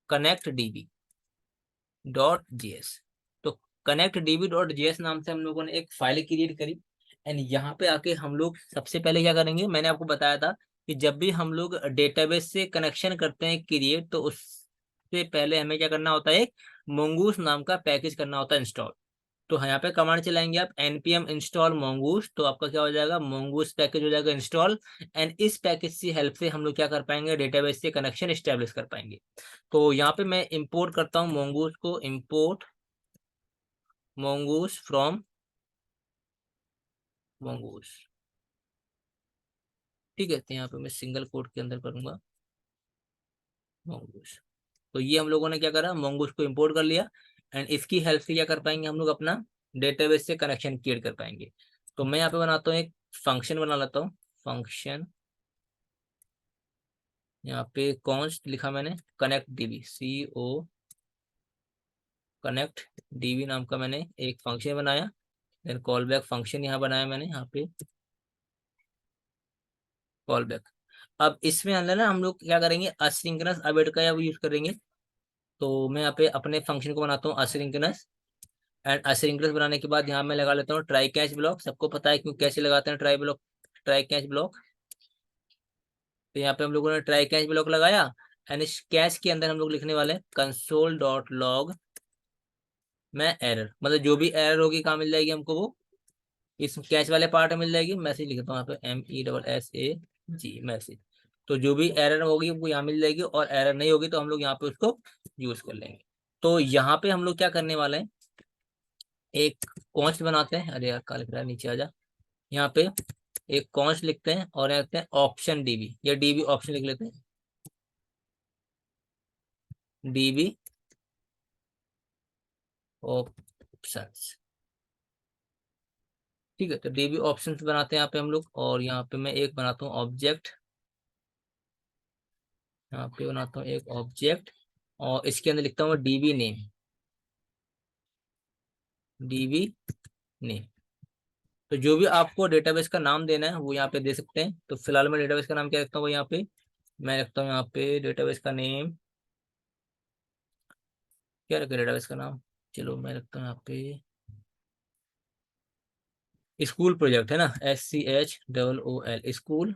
Speaker 1: कनेक्ट डीबी डॉट जीएस। तो कनेक्ट डीबी डॉट जीएस नाम से हम लोगों ने एक फाइल क्रिएट करी। एंड यहाँ पे आके हम लोग सबसे पहले क्या करेंगे, मैंने आपको बताया था कि जब भी हम लोग डेटाबेस से कनेक्शन करते हैं क्रिएट, तो उससे पहले हमें क्या करना होता है, एक मोंगूस नाम का पैकेज करना होता है इंस्टॉल। तो यहाँ पे कमांड चलाएंगे आप npm इंस्टॉल mongoose, तो आपका क्या हो जाएगा, mongoose पैकेज हो जाएगा इंस्टॉल। एंड इस पैकेज की हेल्प से हम लोग क्या कर पाएंगे, डेटाबेस से कनेक्शन स्टैब्लिश कर पाएंगे। तो यहाँ पे मैं इंपोर्ट करता हूँ mongoose को, इंपोर्ट mongoose फ्रॉम mongoose। ठीक है, तो यहाँ पे मैं सिंगल कोट के अंदर करूंगा mongoose। तो ये हम लोगों ने क्या करा, mongoose को इंपोर्ट कर लिया। एंड इसकी हेल्प से क्या कर पाएंगे, हम लोग अपना डेटाबेस से कनेक्शन क्रिएट कर पाएंगे। तो मैं यहाँ पे बनाता हूँ एक फंक्शन बना लेता हूँ। फंक्शन यहाँ पे कॉन्स्ट लिखा मैंने, कनेक्ट डीबी, कनेक्ट डीबी नाम का मैंने एक फंक्शन बनाया। देन कॉल बैक फंक्शन यहाँ बनाया मैंने, यहाँ पे कॉल बैक। अब इसमें अंदर ना हम लोग क्या करेंगे, असिंक्रोनस अवेट का यूज करेंगे। तो मैं यहाँ पे अपने फंक्शन को बनाता हूँ असिंक्रोनस। एंड असिंक्रोनस बनाने के बाद यहाँ मैं लगा लेता हूँ ट्राई कैच ब्लॉक। सबको पता है क्यों कैसे लगाते हैं ट्राई कैच ब्लॉक। तो यहाँ पे हम लोगों ने ट्राई कैच ब्लॉक लगाया। एंड इस कैच के अंदर हम लोग लिखने वाले हैं कंसोल डॉट लॉग में एरर, मतलब जो भी एरर होगी कहाँ मिल जाएगी हमको, वो इस कैच वाले पार्ट में मिल जाएगी, मैसेज लिख देता हूँ यहाँ पे MESSAG मैसेज। तो जो भी एरर होगी वो यहाँ मिल जाएगी, और एरर नहीं होगी तो हम लोग यहाँ पे उसको यूज कर लेंगे। तो यहाँ पे हम लोग क्या करने वाले हैं, एक कॉन्स्ट बनाते हैं। अरे यार काल रहा, नीचे आ जा। यहाँ पे एक कॉन्स्ट लिखते हैं और यहाँ लिखते हैं ऑप्शन DB, या DB ऑप्शन लिख लेते हैं, DB ऑप्शंस। ठीक है, तो DB ऑप्शंस बनाते हैं यहाँ पे हम लोग, और यहाँ पे मैं एक बनाता हूँ ऑब्जेक्ट, यहाँ पे बनाता हूँ एक ऑब्जेक्ट, और इसके अंदर लिखता हूँ DB नेम, DB नेम। तो जो भी आपको डेटाबेस का नाम देना है वो यहाँ पे दे सकते हैं। तो फिलहाल मैं डेटाबेस का नाम क्या रखता हूँ यहाँ पे, मैं रखता हूँ यहाँ पे डेटाबेस का नेम, क्या रखे डेटाबेस का नाम, चलो मैं रखता हूँ यहाँ पे स्कूल प्रोजेक्ट, है ना, SCHOOL स्कूल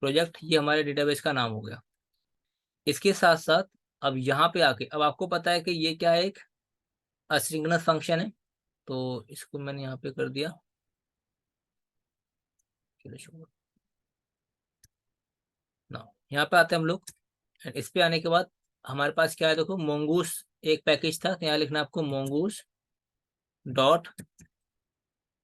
Speaker 1: प्रोजेक्ट, ये हमारे डेटाबेस का नाम हो गया। इसके साथ साथ अब यहाँ पे आके, अब आपको पता है कि ये क्या है, एक असिंक्रोनस फंक्शन है, तो इसको मैंने यहाँ पे कर दिया। चलो शुरू ना, यहाँ पे आते हैं हम लोग। And इस पे आने के बाद हमारे पास क्या है, देखो मोंगूस एक पैकेज था, तो यहाँ लिखना है आपको मोंगूस डॉट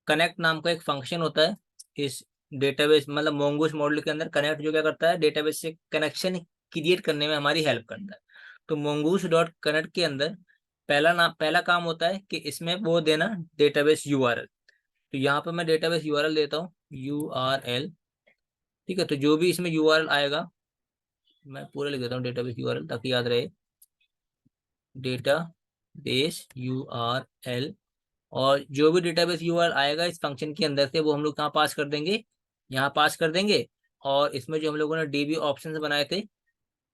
Speaker 1: कनेक्ट नाम का एक फंक्शन होता है इस डेटाबेस, मतलब मोंगूस मॉडल के अंदर कनेक्ट जो क्या करता है, डेटाबेस से कनेक्शन क्रिएट करने में हमारी हेल्प करता है। तो मोंगूस डॉट कनेक्ट के अंदर पहला काम होता है कि इसमें वो देना डेटाबेस URL। तो यहाँ पर मैं डेटाबेस URL देता हूँ, URL। ठीक है, तो जो भी इसमें URL आएगा, मैं पूरा लिख देता हूँ डेटाबेस URL ताकि याद रहे, डेटाबेस URL। और जो भी डेटाबेस URL आएगा इस फंक्शन के अंदर से वो हम लोग कहाँ पास कर देंगे, यहाँ पास कर देंगे। और इसमें जो हम लोगों ने DB ऑप्शन बनाए थे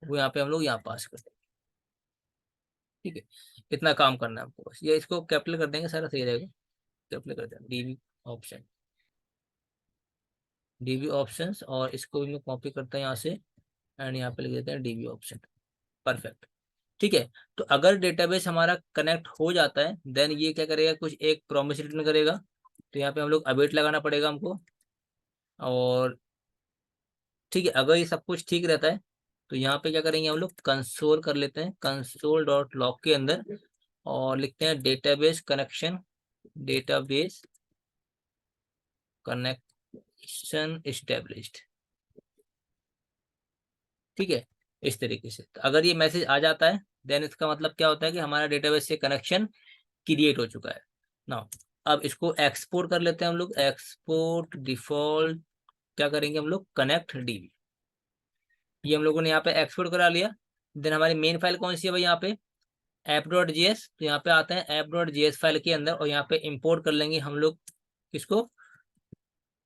Speaker 1: वो यहाँ पे हम लोग यहाँ पास कर देंगे। ठीक है, इतना काम करना है आपको बस, ये इसको कैपिटल कर देंगे, सारा सही रहेगा। कैपिटल कर देंगे DB ऑप्शन, DB ऑप्शंस, और इसको भी मैं कॉपी करता हूँ यहाँ से, एंड यहाँ पे लिख देते हैं DB ऑप्शन। परफेक्ट। ठीक है, तो अगर डेटाबेस हमारा कनेक्ट हो जाता है देन ये क्या करेगा, कुछ एक प्रॉमिस रिटर्न करेगा। तो यहाँ पे हम लोग अवेट लगाना पड़ेगा हमको। और ठीक है, अगर ये सब कुछ ठीक रहता है तो यहाँ पे क्या करेंगे, हम लोग कंसोल कर लेते हैं, कंसोल डॉट लॉग के अंदर, और लिखते हैं database connection, database connection established. ठीक है, इस तरीके से तो अगर ये मैसेज आ जाता है देन इसका मतलब क्या होता है कि हमारा डेटाबेस से कनेक्शन क्रिएट हो चुका है ना। अब इसको एक्सपोर्ट कर लेते हैं हम लोग, एक्सपोर्ट डिफॉल्ट, क्या करेंगे हम लोग, कनेक्ट DB। ये हम लोगों ने यहाँ पे एक्सपोर्ट करा लिया। देन हमारी मेन फाइल कौन सी है भाई, यहाँ पे app.js। तो यहाँ पे आते हैं app.js फाइल के अंदर, और यहाँ पे इंपोर्ट कर लेंगे हम लोग किसको,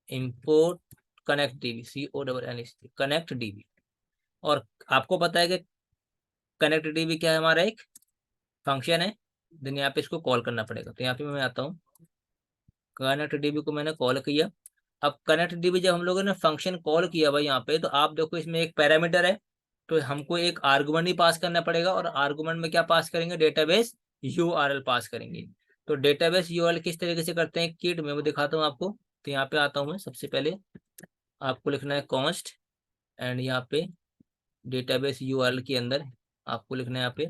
Speaker 1: import connect DB, connect DB। और आपको पता है कि कनेक्ट DB क्या है, हमारा एक फंक्शन है। देन यहाँ पे इसको कॉल करना पड़ेगा। तो यहाँ पे मैं आता हूँ, कनेक्ट DB को मैंने कॉल किया। अब कनेक्ट DB जब हम लोगों ने फंक्शन कॉल किया भाई यहाँ पे, तो आप देखो इसमें एक पैरामीटर है, तो हमको एक आर्गुमेंट ही पास करना पड़ेगा। और आर्गुमेंट में क्या पास करेंगे, डेटाबेस URL पास करेंगे। तो डेटाबेस URL किस तरीके से करते हैं किट में, वो दिखाता हूँ आपको। तो यहाँ पे आता हूँ मैं, सबसे पहले आपको लिखना है कॉन्स्ट, एंड यहाँ पे डेटाबेस URL के अंदर आपको लिखना है यहाँ पे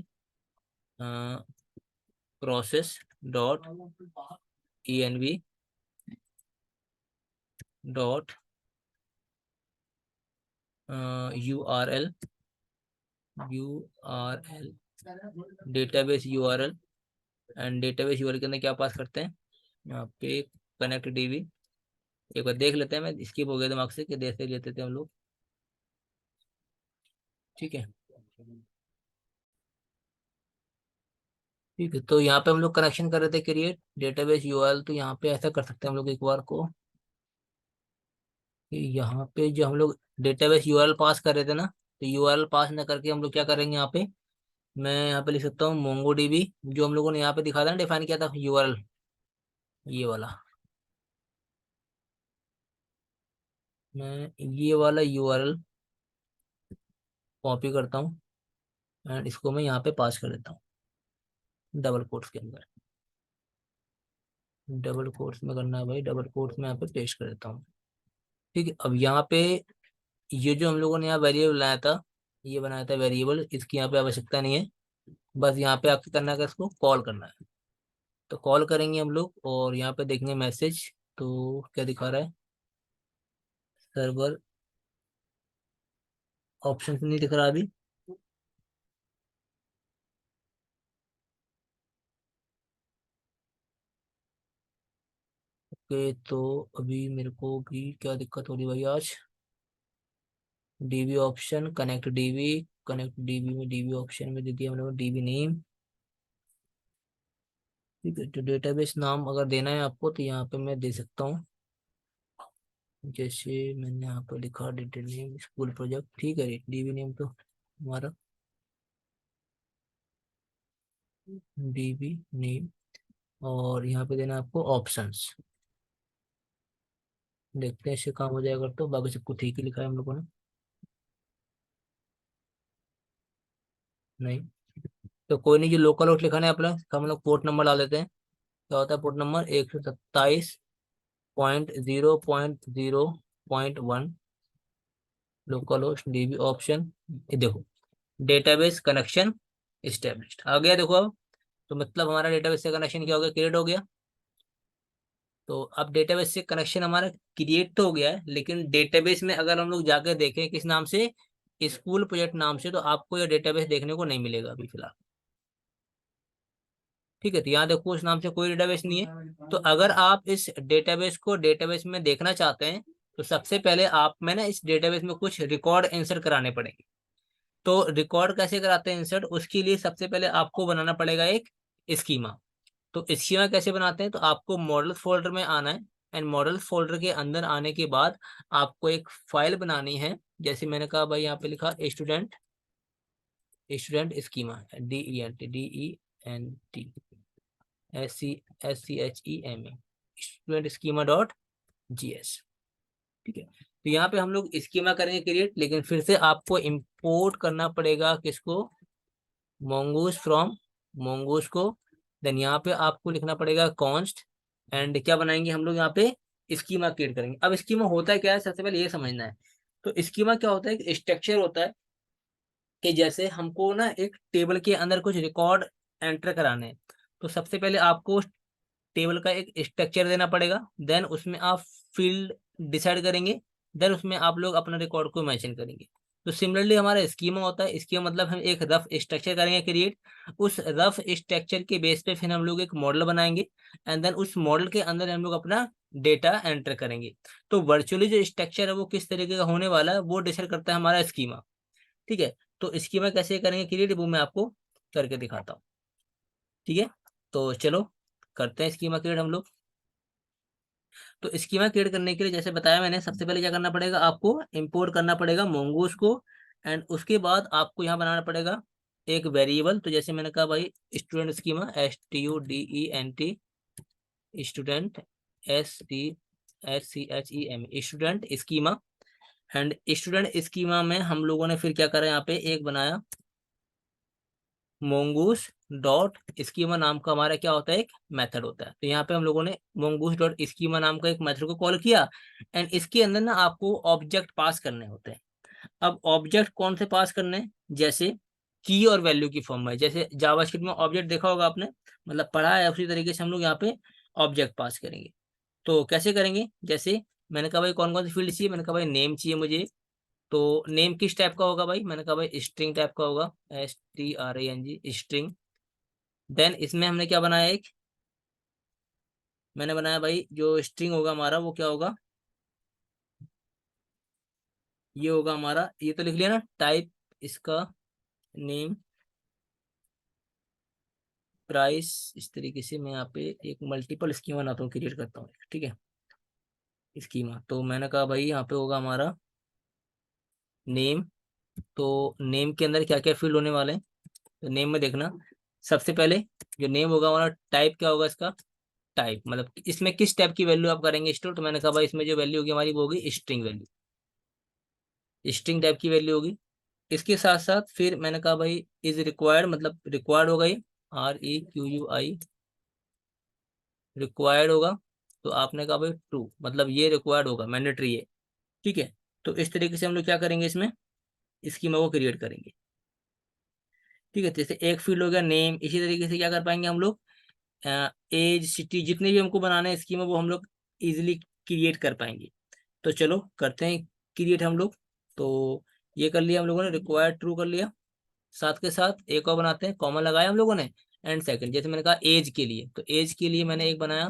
Speaker 1: process dot env dot URL database URL। And database URL के अंदर क्या पास करते हैं, यहाँ पे कनेक्ट DB। एक बार देख लेते हैं, मैं स्किप हो गया दिमाग से कि देख लेते थे हम लोग। ठीक है, ठीक है, तो यहाँ पे हम लोग कनेक्शन कर रहे थे क्रिएट डेटाबेस URL। तो यहाँ पे ऐसा कर सकते हैं हम लोग एक बार को, कि यहाँ पे जो हम लोग डेटाबेस URL पास कर रहे थे ना, तो URL पास ना करके हम लोग क्या करेंगे, यहाँ पे मैं यहाँ पे लिख सकता हूँ मोंगो DB, जो हम लोगों ने यहाँ पे दिखा था ना, डिफाइन किया था URL, ये वाला। मैं ये वाला URL कॉपी करता हूँ, एंड इसको मैं यहाँ पे पास कर देता हूँ डबल कोट्स के अंदर। डबल कोट्स में करना है भाई, डबल कोट्स में यहाँ पे पेस्ट कर देता हूँ। ठीक है, अब यहाँ पे ये जो हम लोगों ने यहाँ वेरिएबल बनाया था, ये बनाया था वेरिएबल, इसकी यहाँ पे आवश्यकता नहीं है। बस यहाँ पे आपको करना है, इसको कॉल करना है। तो कॉल करेंगे हम लोग और यहाँ पे देखेंगे मैसेज, तो क्या दिखा रहा है, सर्वर ऑप्शन नहीं दिख रहा अभी। ओके, तो अभी मेरे को भी क्या दिक्कत हो रही है भाई आज। DB option, connect dB, connect dB में डीबी ऑप्शन में दे दिया हम लोग डीबी नेम। ठीक है, तो डेटाबेस नाम अगर देना है आपको तो यहाँ पे मैं दे सकता हूँ, जैसे मैंने यहाँ पर लिखा डिटेल नेम स्कूल प्रोजेक्ट। ठीक है, डीबी नेम तो हमारा डीबी नेम, और यहाँ पे देना है आपको ऑप्शंस। देखते हैं इससे काम हो जाएगा, तो बाकी सबको ठीक ही लिखा है हम लोगों ने। नहीं तो कोई नहीं, जो लोकल होस्ट लिखा है अपना, हम लोग पोर्ट नंबर डाल देते हैं। क्या होता है port number, 127.0.0.1 local host dB option. ये देखो, डेटाबेस कनेक्शन इस्टेब्लिश्ड आ गया, देखो अब। तो मतलब हमारा डेटाबेस से कनेक्शन क्या हो गया, क्रिएट हो गया। तो अब डेटाबेस से कनेक्शन हमारा क्रिएट तो हो गया है, लेकिन डेटाबेस में अगर हम लोग जाकर देखें किस नाम से, स्कूल प्रोजेक्ट नाम से, तो आपको यह डेटाबेस देखने को नहीं मिलेगा अभी फिलहाल। ठीक है, तो यहाँ देखो उस नाम से कोई डेटाबेस नहीं है। तो अगर आप इस डेटाबेस को डेटाबेस में देखना चाहते हैं, तो सबसे पहले आप में ना इस डेटाबेस में कुछ रिकॉर्ड इंसर्ट कराने पड़ेंगे। तो रिकॉर्ड कैसे कराते हैं इंसर्ट, उसके लिए सबसे पहले आपको बनाना पड़ेगा एक स्कीमा। तो स्कीमा कैसे बनाते हैं, तो आपको मॉडल फोल्डर में आना है, एंड मॉडल फोल्डर के अंदर आने के बाद आपको एक फाइल बनानी है। जैसे मैंने कहा भाई, यहाँ पे लिखा student, student schema, DENT SCHEMA, student schema dot GS। ठीक है, तो यहाँ पे हम लोग स्कीमा करेंगे क्रिएट, लेकिन फिर से आपको इंपोर्ट करना पड़ेगा किसको, मोंगूस फ्रॉम मोंगूस को। देन यहाँ पे आपको लिखना पड़ेगा कॉन्स्ट, एंड क्या बनाएंगे हम लोग यहाँ पे, स्कीमा क्रिएट करेंगे। अब स्कीमा होता है क्या है, सबसे पहले ये समझना है। तो स्कीमा क्या होता है, एक स्ट्रक्चर होता है कि जैसे हमको ना एक टेबल के अंदर कुछ रिकॉर्ड एंटर कराने हैं, तो सबसे पहले आपको टेबल का एक स्ट्रक्चर देना पड़ेगा। देन उसमें आप फील्ड डिसाइड करेंगे। देन उसमें आप लोग अपना रिकॉर्ड को मेंशन करेंगे। तो सिमिलरली हमारा स्कीमा होता है, स्कीमा मतलब हम एक रफ स्ट्रक्चर करेंगे क्रिएट। उस रफ स्ट्रक्चर के बेस पे फिर हम लोग एक मॉडल बनाएंगे, एंड देन उस मॉडल के अंदर हम लोग अपना डेटा एंटर करेंगे। तो वर्चुअली जो स्ट्रक्चर है वो किस तरीके का होने वाला है, वो डिसाइड करता है हमारा स्कीमा। ठीक है, तो स्कीमा कैसे करेंगे क्रिएट, वो मैं आपको करके दिखाता हूँ। ठीक है, तो चलो करते हैं स्कीमा क्रिएट हम लोग। तो स्कीमा क्रिएट करने के लिए जैसे बताया मैंने, सबसे पहले क्या करना पड़ेगा, आपको इंपोर्ट करना पड़ेगा मोंगोस को, एंड उसके बाद आपको यहाँ बनाना पड़ेगा एक वेरिएबल। तो जैसे मैंने कहा भाई, student schema STUDENT, student STUDENT student schema. And student schema में हम लोगों ने फिर क्या करा, यहाँ पे एक बनाया मोंगूस डॉट स्कीमा नाम का, हमारा क्या होता है, एक मेथड होता है। तो यहाँ पे हम लोगों ने मोंगूस डॉट स्कीमा नाम का एक मेथड को कॉल किया, एंड इसके अंदर ना आपको ऑब्जेक्ट पास करने होते हैं। अब ऑब्जेक्ट कौन से पास करने हैं, जैसे की और वैल्यू की फॉर्म में, जैसे जावास्क्रिप्ट में ऑब्जेक्ट देखा होगा आपने, मतलब पढ़ा है, उसी तरीके से हम लोग यहाँ पे ऑब्जेक्ट पास करेंगे। तो कैसे करेंगे, जैसे मैंने कहा भाई कौन कौन सी फील्ड चाहिए, मैंने कहा भाई नेम चाहिए मुझे। तो नेम किस टाइप का होगा भाई, मैंने कहा भाई स्ट्रिंग टाइप का होगा, STRING स्ट्रिंग। देन इसमें हमने क्या बनाया, एक मैंने बनाया भाई, जो स्ट्रिंग होगा हमारा वो क्या होगा, ये होगा हमारा, ये तो लिख लिया ना टाइप इसका, नेम प्राइस। इस तरीके से मैं यहाँ पे एक मल्टीपल स्कीमा बनाता हूँ, क्रिएट करता हूँ। ठीक है, स्कीमा तो मैंने कहा भाई यहाँ पे होगा हमारा नेम। तो नेम के अंदर क्या क्या फील्ड होने वाले हैं, तो नेम में देखना, सबसे पहले जो नेम होगा हमारा, टाइप क्या होगा इसका, टाइप मतलब इसमें किस टाइप की वैल्यू आप करेंगे स्टोर। तो मैंने कहा भाई इसमें जो वैल्यू होगी हमारी वो होगी स्ट्रिंग वैल्यू, स्ट्रिंग टाइप की वैल्यू होगी। इसके साथ साथ फिर मैंने कहा भाई इज रिक्वायर्ड, मतलब रिक्वायर्ड हो गई, REQUI रिक्वायर्ड होगा तो आपने कहा भाई ट्रू, मतलब ये रिक्वायर्ड होगा, मैंडेटरी है। ठीक है, तो इस तरीके से हम लोग क्या करेंगे, इसमें स्कीमा को क्रिएट करेंगे। ठीक है, जैसे एक फील्ड हो गया नेम, इसी तरीके से क्या कर पाएंगे हम लोग, एज, सिटी, जितने भी हमको बनाने हैं स्कीमा वो हम लोग इजिली क्रिएट कर पाएंगे। तो चलो करते हैं क्रिएट हम लोग। तो ये कर लिया हम लोगों ने, रिक्वायर्ड ट्रू कर लिया। साथ के साथ एक और बनाते हैं, कॉमा लगाया हम लोगों ने, एंड सेकंड, जैसे मैंने कहा एज के लिए, तो एज के लिए मैंने एक बनाया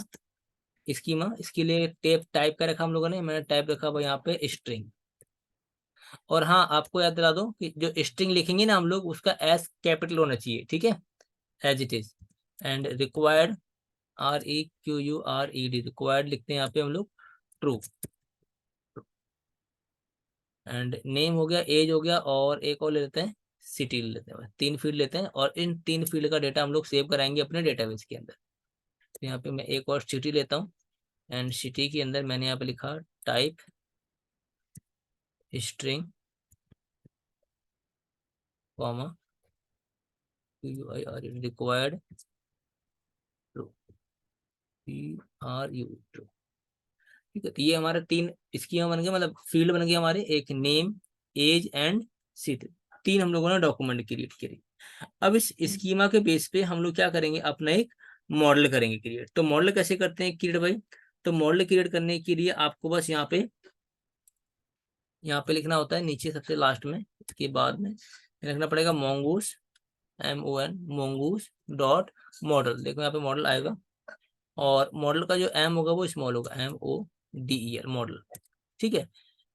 Speaker 1: स्कीमा, इसके लिए टेप टाइप का रखा हम लोगों ने, मैंने टाइप रखा भाई यहाँ पे स्ट्रिंग। और हाँ, आपको याद दिला दो कि जो स्ट्रिंग लिखेंगे ना हम लोग, उसका एस कैपिटल होना चाहिए, ठीक है, as it is. And required, REQURED, required लिखते हैं यहाँ पे हम लोग ट्रू। एंड नेम हो गया, एज हो गया, और एक और ले लेते हैं सिटी ले लेते हैं, 3 फील्ड लेते हैं, और इन 3 फील्ड का डेटा हम लोग सेव कराएंगे अपने डेटाबेस के अंदर। तो यहाँ पे मैं एक और सिटी लेता हूँ, एंड सिटी के अंदर मैंने यहाँ पे लिखा type string comma required true, TRU। ठीक है, तो ये हमारे 3 स्कीमा बन गए, मतलब फील्ड बन गए हमारे, एक नेम, एज एंड सिटी, 3 हम लोगों ने डॉक्यूमेंट क्रिएट करी। अब इस स्कीमा के बेस पे हम लोग क्या करेंगे, अपना एक मॉडल करेंगे क्रिएट। तो मॉडल कैसे करते हैं क्रिएट भाई, तो मॉडल क्रिएट करने के लिए आपको बस यहाँ पे लिखना होता है नीचे सबसे लास्ट में, इसके बाद में लिखना पड़ेगा mongoose, MON mongoose dot model. देखो यहाँ पे मॉडल आएगा, और मॉडल का जो एम होगा वो स्मॉल होगा, MODEL मॉडल। ठीक है,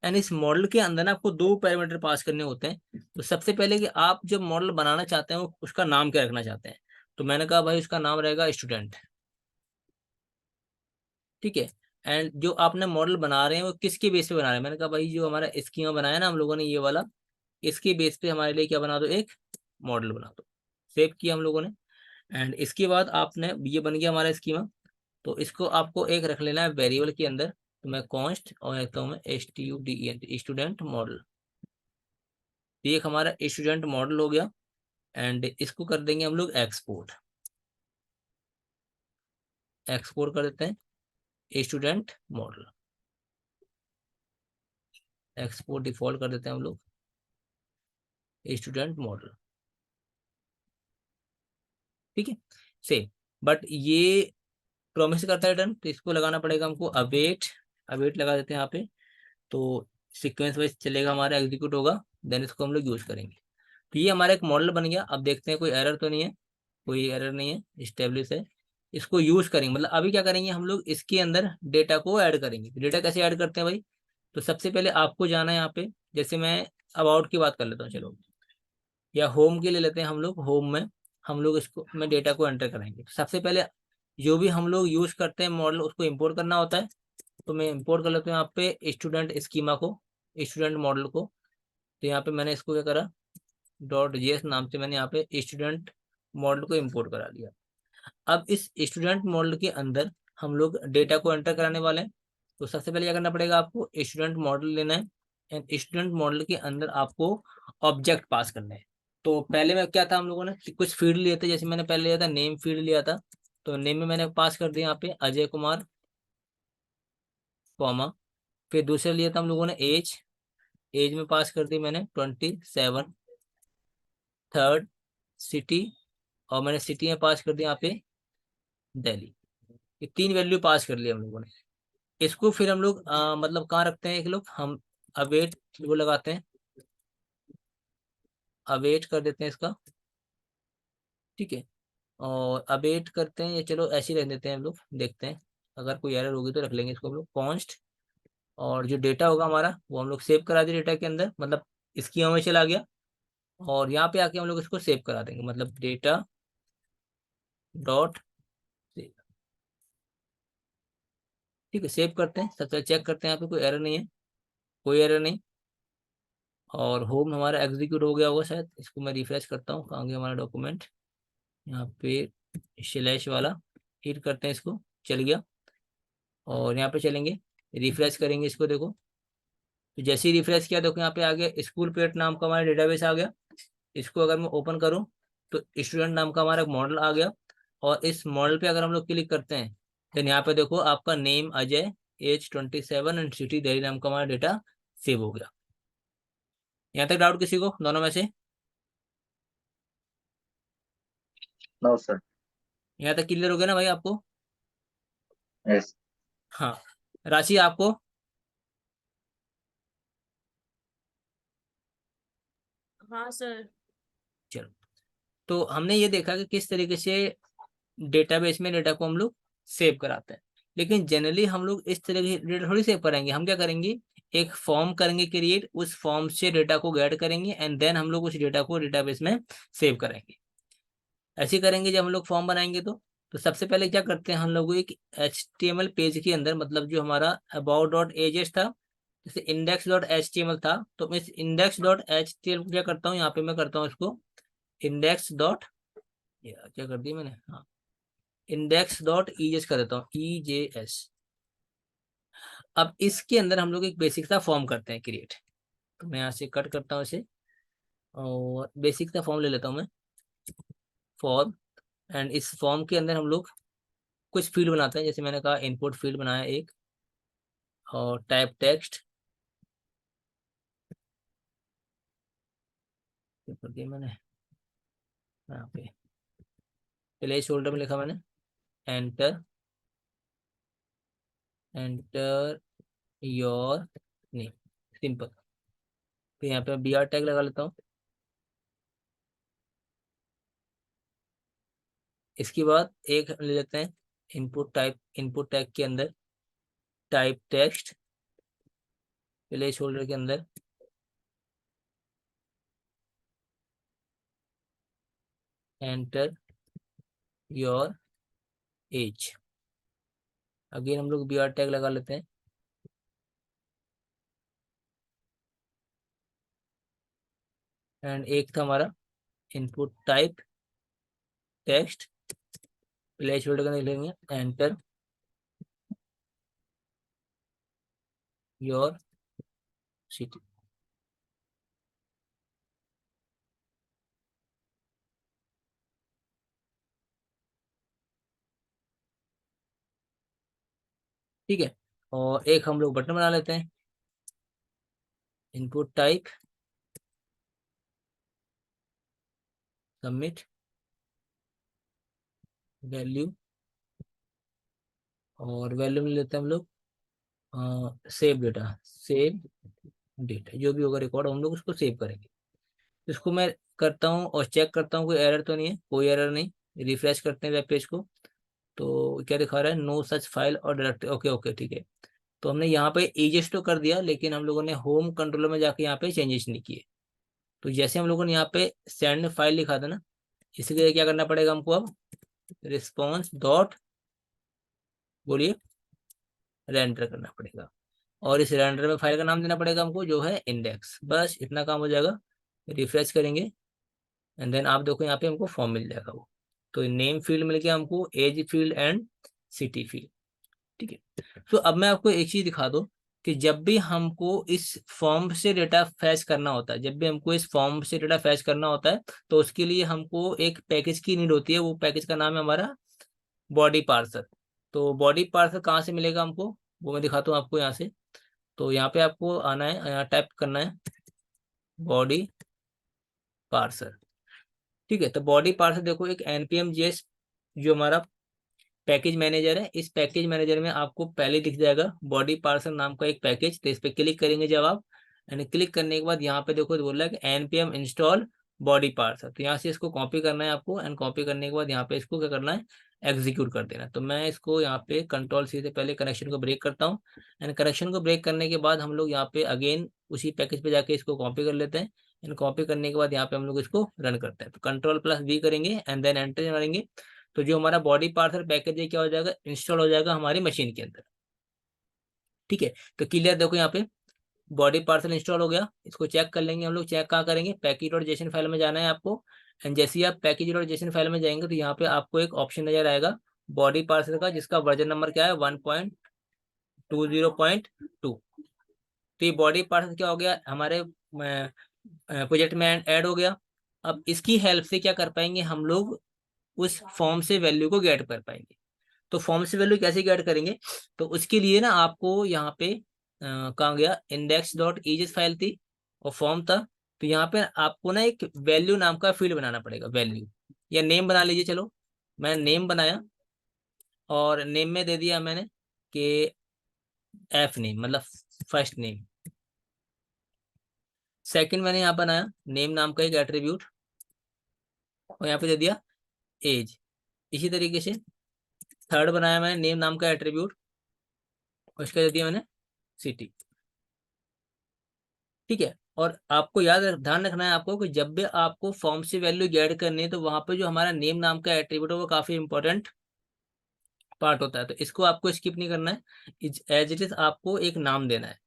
Speaker 1: एंड इस मॉडल के अंदर ना आपको 2 पैरामीटर पास करने होते हैं। तो सबसे पहले कि आप जब मॉडल बनाना चाहते हैं वो उसका नाम क्या रखना चाहते हैं, तो मैंने कहा भाई उसका नाम रहेगा स्टूडेंट। ठीक है, एंड जो आपने मॉडल बना रहे हैं वो किसके बेस पे बना रहे हैं, मैंने कहा भाई जो हमारा स्कीमा बनाया ना हम लोगों ने ये वाला, इसके बेस पे हमारे लिए क्या बना दो, एक मॉडल बना दो। सेव किया हम लोगों ने, एंड इसके बाद आपने, ये बन गया हमारा स्कीमा। तो इसको आपको एक रख लेना है वेरिएबल के अंदर, तो मैं कॉन्स्ट और रखता हूँ मैं STUDENT स्टूडेंट मॉडल। ये एक हमारा स्टूडेंट मॉडल हो गया, एंड इसको कर देंगे हम लोग एक्सपोर्ट। एक्सपोर्ट कर देते हैं स्टूडेंट मॉडल, एक्सपोर्ट डिफॉल्ट कर देते हैं हम लोग स्टूडेंट मॉडल। ठीक है, सेम, बट ये प्रॉमिस करता है रिटर्न, तो इसको लगाना पड़ेगा हमको अवेट। अवेट लगा देते हैं यहाँ पे, तो सीक्वेंस वाइज चलेगा हमारा, एग्जीक्यूट होगा, देन इसको हम लोग यूज करेंगे। तो ये हमारा एक मॉडल बन गया। अब देखते हैं कोई एरर तो नहीं है, कोई एरर नहीं है, स्टेब्लिश है। इसको यूज करेंगे, मतलब अभी क्या करेंगे हम लोग, इसके अंदर डेटा को ऐड करेंगे। डेटा कैसे ऐड करते हैं भाई, तो सबसे पहले आपको जाना है यहाँ पे, जैसे मैं अबाउट की बात कर लेता हूँ, चलो, या होम के ले लेते हैं हम लोग। होम में हम लोग इसको में डेटा को एंटर करेंगे। सबसे पहले जो भी हम लोग यूज करते हैं मॉडल, उसको इंपोर्ट करना होता है। तो मैं इंपोर्ट कर लेता हूँ यहाँ पे स्टूडेंट स्कीमा को, स्टूडेंट मॉडल को। तो यहाँ पे मैंने इसको क्या करा, .js नाम से मैंने यहाँ पे स्टूडेंट मॉडल को इंपोर्ट करा लिया। अब इस स्टूडेंट मॉडल के अंदर हम लोग डेटा को एंटर कराने वाले हैं। तो सबसे पहले क्या करना पड़ेगा, आपको स्टूडेंट मॉडल लेना है, एंड स्टूडेंट मॉडल के अंदर आपको ऑब्जेक्ट पास करना है। तो पहले में क्या था, हम लोगों ने कुछ फील्ड लिए थे, जैसे मैंने पहले लिया था नेम फील्ड लिया था। तो नेम में मैंने पास कर दिया यहाँ पे अजय कुमार, कॉमा, फिर दूसरे लिया था हम लोगों ने एज। एज में पास कर दी मैंने 27। थर्ड सिटी, और मैंने सिटी में पास कर दिया यहाँ पे दिल्ली। ये 3 वैल्यू पास कर लिया हम लोगों ने। इसको फिर हम लोग मतलब कहाँ रखते हैं, एक लोग हम अवेट वो लगाते हैं, अवेट कर देते हैं इसका। ठीक है, और अवेट करते हैं, ये चलो ऐसे ही रख देते हैं हम लोग, देखते हैं अगर कोई एरर होगी तो रख लेंगे इसको हम लोग कॉन्स्ट। और जो डेटा होगा हमारा वो हम लोग सेव करा दें डेटा के अंदर, मतलब इसकी में चला गया, और यहाँ पे आके हम लोग इसको सेव करा देंगे, मतलब डेटा डॉट। ठीक है, सेव करते हैं, सबसे चेक करते हैं यहाँ पे कोई एरर नहीं है, कोई एरर नहीं। और होम हमारा एग्जीक्यूट हो गया होगा शायद, इसको मैं रिफ्रेश करता हूँ, कहाँ गया हमारा डॉक्यूमेंट, यहाँ पे स्लैश वाला, हिट करते हैं इसको, चल गया। और यहाँ पे चलेंगे, रिफ्रेश करेंगे इसको, देखो, तो जैसे ही रिफ्रेश किया देखो यहाँ पे आ गया स्कूल पेट नाम का हमारा डेटाबेस आ गया। इसको अगर मैं ओपन करूँ तो स्टूडेंट नाम का हमारा मॉडल आ गया। और इस मॉडल पे अगर हम लोग क्लिक करते हैं, देन यहाँ पे देखो आपका name Ajay, age 27 and city Delhi नाम का हमारा डेटा सेव हो गया। यहाँ तक डाउट किसी को दोनों में से?
Speaker 2: No, sir.
Speaker 1: यहाँ तक क्लियर हो गया ना भाई आपको?
Speaker 2: Yes.
Speaker 1: हाँ, राशि आपको?
Speaker 3: हाँ सर।
Speaker 1: चलो, तो हमने ये देखा कि किस तरीके से डेटाबेस में डेटा को हम लोग सेव कराते हैं। लेकिन जनरली हम लोग इस तरह के डेटा थोड़ी सेव करेंगे। हम क्या करेंगे, एक फॉर्म करेंगे क्रिएट, उस फॉर्म से डेटा को गेट करेंगे एंड देन हम लोग उस डेटा को डेटाबेस में सेव करेंगे। ऐसे ही करेंगे जब हम लोग फॉर्म बनाएंगे तो सबसे पहले क्या करते हैं हम लोग, एक HTML पेज के अंदर, मतलब जो हमारा अबाउट डॉट एजेस था, जैसे इंडेक्स डॉट HTML था, तो मैं इस इंडेक्स डॉट HTML को क्या करता हूँ, यहाँ पे मैं करता हूँ इसको इंडेक्स डॉट, क्या कर दिया मैंने, हाँ, इंडेक्स डॉट ईजेस कर देता हूँ, EJS। अब इसके अंदर हम लोग एक बेसिक सा फॉर्म करते हैं क्रिएट। तो मैं यहाँ से कट करता हूँ इसे और बेसिक सा फॉर्म ले लेता हूँ मैं, फॉर्म। एंड इस फॉर्म के अंदर हम लोग कुछ फील्ड बनाते हैं, जैसे मैंने कहा इनपुट फील्ड बनाया एक, और टाइप टेक्स्ट कर दिया मैंने यहाँ पे, प्लेस होल्डर में लिखा मैंने enter, enter your name, simple. फिर यहाँ पे BR टैग लगा लेता हूँ। इसके बाद एक ले लेते हैं इनपुट टाइप, इनपुट टैग के अंदर टाइप टेक्स्ट, प्लेस होल्डर के अंदर एंटर योर एज। अगेन हम लोग BR टैग लगा लेते हैं। एंड एक था हमारा input type text, place holder का लिखेंगे एंटर योर सिटी। ठीक है, और एक हम लोग बटन बना लेते हैं, इनपुट टाइप सबमिट वैल्यू, और वैल्यू में लेते हैं हम लोग सेव डेटा, सेव डेटा जो भी होगा रिकॉर्ड हम लोग उसको सेव करेंगे। इसको मैं करता हूँ और चेक करता हूँ कोई एरर तो नहीं है, कोई एरर नहीं। रिफ्रेश करते हैं वेब पेज को, तो क्या दिखा रहा है, नो सच फाइल और डायरेक्टरी, ओके ओके ठीक है। तो हमने यहाँ पे एजेस तो कर दिया, लेकिन हम लोगों ने होम कंट्रोलर में जाके यहाँ पे चेंजेस नहीं किए। तो जैसे हम लोगों ने यहाँ पे सेंड फाइल लिखा था ना, इसलिए क्या करना पड़ेगा हमको अब, रिस्पॉन्स डॉट, बोलिए, रेंडर करना पड़ेगा। और इस रेंडर में फाइल का नाम देना पड़ेगा हमको जो है इंडेक्स। बस इतना काम हो जाएगा। रिफ्रेश करेंगे एंड देन आप देखो यहाँ पे हमको फॉर्म मिल जाएगा वो। तो नेम फील्ड मिल गया हमको, age field and city field. ठीक है, तो अब मैं आपको एक चीज दिखा दूं कि जब भी हमको इस फॉर्म से डेटा फैच करना होता है, जब भी हमको इस फॉर्म से डेटा फैच करना होता है, तो उसके लिए हमको एक पैकेज की नीड होती है। वो पैकेज का नाम है हमारा बॉडी पार्सर। तो बॉडी पार्सर कहाँ से मिलेगा हमको, वो मैं दिखाता हूँ आपको यहाँ से। तो यहाँ पे आपको आना है, यहाँ टाइप करना है बॉडी पार्सर। ठीक है, तो बॉडी पार्सर देखो एक npm js जो हमारा पैकेज मैनेजर है, इस पैकेज मैनेजर में आपको पहले दिख जाएगा बॉडी पार्सर नाम का एक पैकेज। तो इस पे क्लिक करेंगे जब आप, एंड क्लिक करने के बाद यहाँ पे देखो बोल रहा है कि npm इंस्टॉल बॉडी पार्सर। तो यहाँ से इसको कॉपी करना है आपको, एंड कॉपी करने के बाद यहाँ पे इसको क्या करना है, एग्जीक्यूट कर देना। तो मैं इसको यहाँ पे कंट्रोल C से पहले कनेक्शन को ब्रेक करता हूँ, एंड कनेक्शन को ब्रेक करने के बाद हम लोग यहाँ पे अगेन उसी पैकेज पे जाके इसको कॉपी कर लेते हैं। एंड कॉपी करने के बाद यहाँ पे हम लोग इसको रन करते हैं। तो कंट्रोल+V करेंगे एंड देन एंटर मारेंगे, तो जो हमारा बॉडी पार्सर पैकेज है क्या हो जाएगा, इंस्टॉल हो जाएगा हमारी मशीन के अंदर। ठीक है, तो क्लियर देखो यहाँ पे बॉडी पार्सल इंस्टॉल हो गया। इसको चेक कर लेंगे हम लोग। चेक कहाँ करेंगे, पैकेज डॉट जेसन फाइल में जाना है आपको। एंड जैसे ही आप पैकेज डॉट जेसन फाइल में जाएंगे तो यहाँ पे आपको एक ऑप्शन नजर आएगा बॉडी पार्सल का, जिसका वर्जन नंबर क्या है, 1.20.2। तो ये बॉडी पार्सल क्या हो गया हमारे प्रोजेक्ट में ऐड हो गया। अब इसकी हेल्प से क्या कर पाएंगे हम लोग, उस फॉर्म से वैल्यू को गेट कर पाएंगे। तो फॉर्म से वैल्यू कैसे गेट करेंगे, तो उसके लिए ना आपको यहाँ पे कहाँ गया, इंडेक्स डॉट ईजेस फाइल थी और फॉर्म था, तो यहाँ पे आपको ना एक वैल्यू नाम का फील्ड बनाना पड़ेगा, वैल्यू या नेम बना लीजिए। चलो मैं नेम बनाया और नेम में दे दिया मैंने कि एफ नेम, मतलब फर्स्ट नेम। सेकंड मैंने यहाँ बनाया नेम नाम का एक एट्रीब्यूट और यहाँ पे दे दिया एज। इसी तरीके से थर्ड बनाया मैंने नेम नाम का एट्रीब्यूट और इसका दे दिया मैंने सिटी। ठीक है, और आपको ध्यान रखना है आपको कि जब भी आपको फॉर्म से वैल्यू गेट करनी है तो वहां पे जो हमारा नेम नाम का एट्रीब्यूट है वो काफी इंपॉर्टेंट पार्ट होता है, तो इसको आपको स्किप नहीं करना है, एज इट इज आपको एक नाम देना है।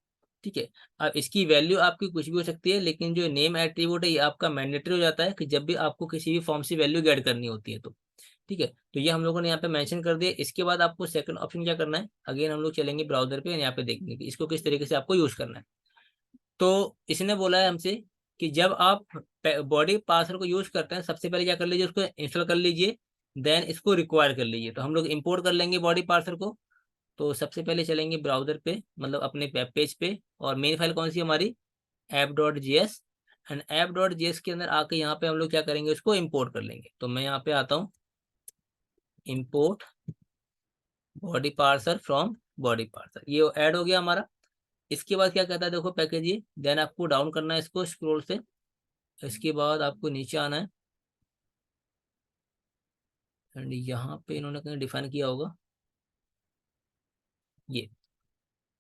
Speaker 1: ठीक है, अब इसकी वैल्यू आपकी कुछ भी हो सकती है, लेकिन जो नेम एट्रीब्यूट है ये आपका मैंडेटरी हो जाता है कि जब भी आपको किसी भी फॉर्म से वैल्यू गेट करनी होती है तो। ठीक है, तो ये हम लोगों ने यहाँ पे मेंशन कर दिया। इसके बाद आपको सेकंड ऑप्शन क्या करना है, अगेन हम लोग चलेंगे ब्राउजर पे, यहाँ पे देखेंगे कि इसको किस तरीके से आपको यूज करना है। तो इसने बोला है हमसे कि जब आप बॉडी पार्सर को यूज करते हैं सबसे पहले क्या कर लीजिए, उसको इंस्टॉल कर लीजिए, देन इसको रिक्वायर कर लीजिए। तो हम लोग इंपोर्ट कर लेंगे बॉडी पार्सर को। तो सबसे पहले चलेंगे ब्राउजर पे, मतलब अपने वेब पेज पे, और मेन फाइल कौन सी है हमारी, app.js। एंड app.js के अंदर आके यहाँ पे हम लोग क्या करेंगे, उसको इंपोर्ट कर लेंगे। तो मैं यहाँ पे आता हूँ, import body parser from body parser, ये ऐड हो गया हमारा। इसके बाद क्या कहता है देखो पैकेज ये, देन आपको डाउन करना है इसको स्क्रॉल से, इसके बाद आपको नीचे आना है एंड यहाँ पे इन्होंने कहीं डिफाइन किया होगा ये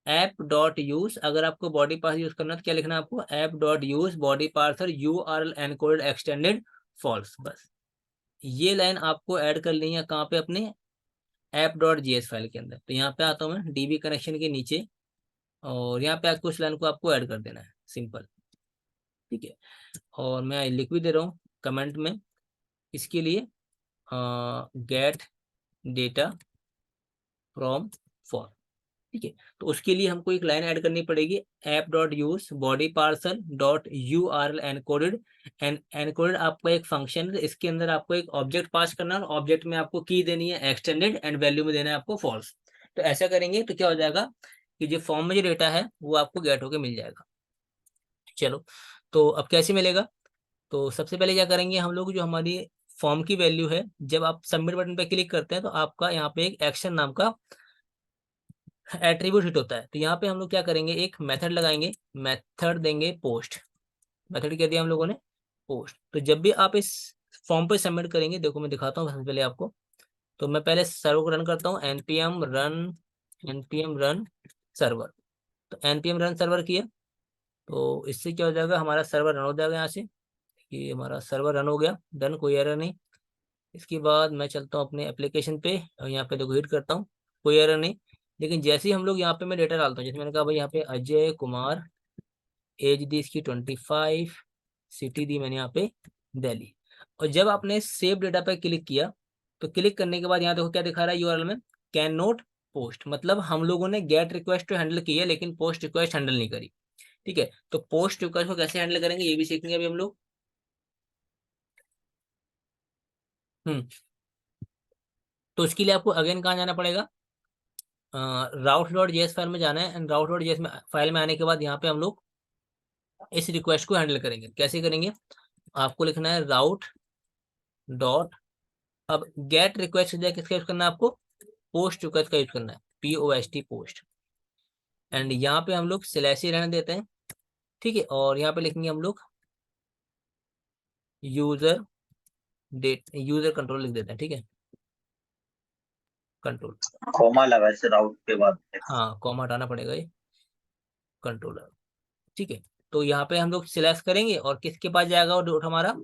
Speaker 1: ऐप डॉट यूज। अगर आपको बॉडी पार्सर यूज करना है तो क्या लिखना है आपको, app dot use body parser URL encoded extended false. बस ये लाइन आपको ऐड कर ली है कहाँ पे, अपने app.js फाइल के अंदर। तो यहाँ पे आता हूँ मैं DB कनेक्शन के नीचे और यहाँ पे कुछ लाइन को आपको ऐड कर देना है, सिंपल। ठीक है, और मैं लिख भी दे रहा हूँ कमेंट में इसके लिए, गेट डेटा फ्रॉम फॉर। ठीक है, तो उसके लिए हमको एक लाइन ऐड करनी पड़ेगी, app.use body parcel dot URL encoded. And encoded आपका एक फंक्शन है, इसके अंदर आपको एक ऑब्जेक्ट पास करना है और ऑब्जेक्ट में आपको की देनी है एक्सटेंडेड एंड वैल्यू में देना है आपको फॉल्स। तो ऐसा करेंगे तो क्या हो जाएगा कि जो फॉर्म में जो डेटा है वो आपको गेट होके मिल जाएगा। चलो, तो अब कैसे मिलेगा, तो सबसे पहले क्या करेंगे हम लोग, जो हमारी फॉर्म की वैल्यू है, जब आप सबमिट बटन पे क्लिक करते हैं तो आपका यहाँ पे एक एक्शन नाम का एट्रीब्यूट हिट होता है। तो यहाँ पे हम लोग क्या करेंगे, एक मेथड लगाएंगे, मेथड देंगे पोस्ट। मेथड क्या दिया हम लोगों ने, पोस्ट। तो जब भी आप इस फॉर्म पे सबमिट करेंगे, देखो मैं दिखाता हूँ सबसे पहले आपको। तो मैं पहले सर्वर को रन करता हूँ, npm रन सर्वर। तो npm रन सर्वर किया, तो इससे क्या हो जाएगा, हमारा सर्वर रन हो जाएगा यहाँ से। ये हमारा सर्वर रन हो गया, डन, कोई एरर नहीं। इसके बाद मैं चलता हूँ अपने एप्लीकेशन पे और यहाँ पे देखो हिट करता हूँ, कोई एरर नहीं। लेकिन जैसे ही हम लोग यहाँ पे मैं डेटा डालता हूँ, जैसे मैंने कहा भाई यहाँ पे अजय कुमार, एज दी इसकी 25, सिटी दी मैंने यहाँ पे दिल्ली। और जब आपने सेव डेटा पे क्लिक किया तो क्लिक करने के बाद यहाँ देखो क्या दिखा रहा है यूआरएल में, कैन नोट पोस्ट, मतलब हम लोगों ने गेट रिक्वेस्ट तो हैंडल की है लेकिन पोस्ट रिक्वेस्ट हैंडल नहीं करी। ठीक है, तो पोस्ट रिक्वेस्ट को कैसे हैंडल करेंगे ये भी सीखेंगे अभी हम लोग। तो इसके लिए आपको अगेन कहाँ जाना पड़ेगा, राउट डॉट जेएस फाइल में जाना है। एंड राउट डॉट जेएस में फाइल में आने के बाद यहाँ पे हम लोग इस रिक्वेस्ट को हैंडल करेंगे। कैसे करेंगे, आपको लिखना है राउट डॉट, अब गेट रिक्वेस्ट किसका यूज करना है आपको, पोस्ट रिक्वेस्ट का यूज करना है, POST पोस्ट। एंड यहाँ पे हम लोग स्लैश ही रहने देते हैं। ठीक है, और यहाँ पे लिखेंगे हम लोग यूजर यूजर कंट्रोल लिख देते हैं। ठीक है, कंट्रोल,
Speaker 2: कॉमा लगा इसे राउट के बाद।
Speaker 1: हाँ कॉमा हटाना पड़ेगा ये, कंट्रोलर। ठीक है, तो यहाँ पे हम लोग सिलेक्ट करेंगे और किसके पास जाएगा वो डॉट, हमारा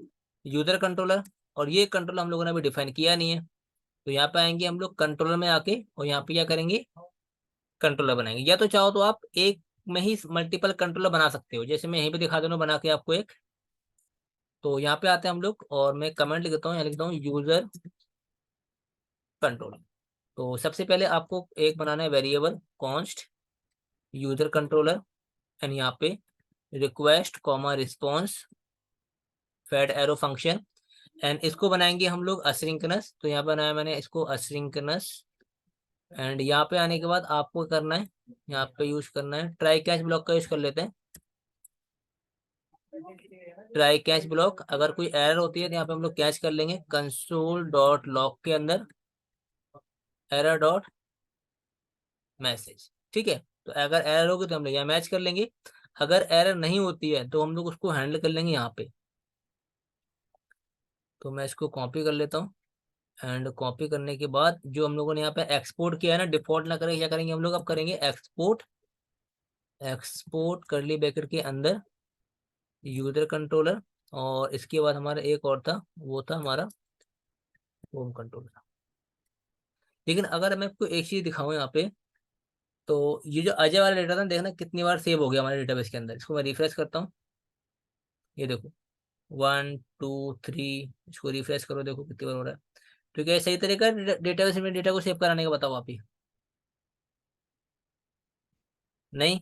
Speaker 1: यूजर कंट्रोलर। और ये कंट्रोलर हम लोगों ने अभी डिफाइन किया नहीं है, तो यहाँ पे आएंगे हम लोग कंट्रोलर में आके और यहाँ पे क्या करेंगे, कंट्रोलर बनाएंगे। या तो चाहो तो आप एक में ही मल्टीपल कंट्रोलर बना सकते हो, जैसे मैं यहीं पे दिखा दूँ बना के आपको एक। तो यहाँ पे आते हैं हम लोग और मैं कमेंट लिख देता हूँ, यहाँ लिखता हूँ यूजर कंट्रोलर। तो सबसे पहले आपको एक बनाना है variable const user controller and यहाँ पे request comma response fat arrow function. And इसको बनाएंगे हम लोग असिंक्रोनस। तो यहाँ बनाया मैंने इसको असिंक्रोनस एंड यहाँ पे आने के बाद आपको करना है, यहाँ पे यूज करना है ट्राई कैच ब्लॉक का यूज कर लेते हैं। ट्राई कैच ब्लॉक, अगर कोई एरर होती है तो यहाँ पे हम लोग कैच कर लेंगे कंसोल डॉट लॉग के अंदर एरर डॉट मैसेज। ठीक है, तो अगर एरर होगी तो हम लोग यहाँ मैच कर लेंगे, अगर एरर नहीं होती है तो हम लोग उसको हैंडल कर लेंगे यहाँ पे। तो मैं इसको कॉपी कर लेता हूँ, एंड कॉपी करने के बाद जो हम लोगों ने यहाँ पे एक्सपोर्ट किया है ना, डिफॉल्ट ना करें, क्या करेंगे हम लोग, अब करेंगे एक्सपोर्ट। एक्सपोर्ट करली ब्रैकेट के अंदर यूजर कंट्रोलर, और इसके बाद हमारा एक और था, वो था हमारा होम कंट्रोलर। लेकिन अगर मैं आपको एक चीज दिखाऊं यहाँ पे, तो ये जो अजय वाला डेटा था, देखना कितनी बार सेव हो गया हमारे डेटाबेस के अंदर। इसको मैं रिफ्रेश करता हूँ, ये देखो 1 2 3, इसको रिफ्रेश करो, देखो कितनी बार हो रहा है। तो क्या ये सही तरीका है डेटाबेस में डेटा को सेव कराने का, बताओ आप ही। नहीं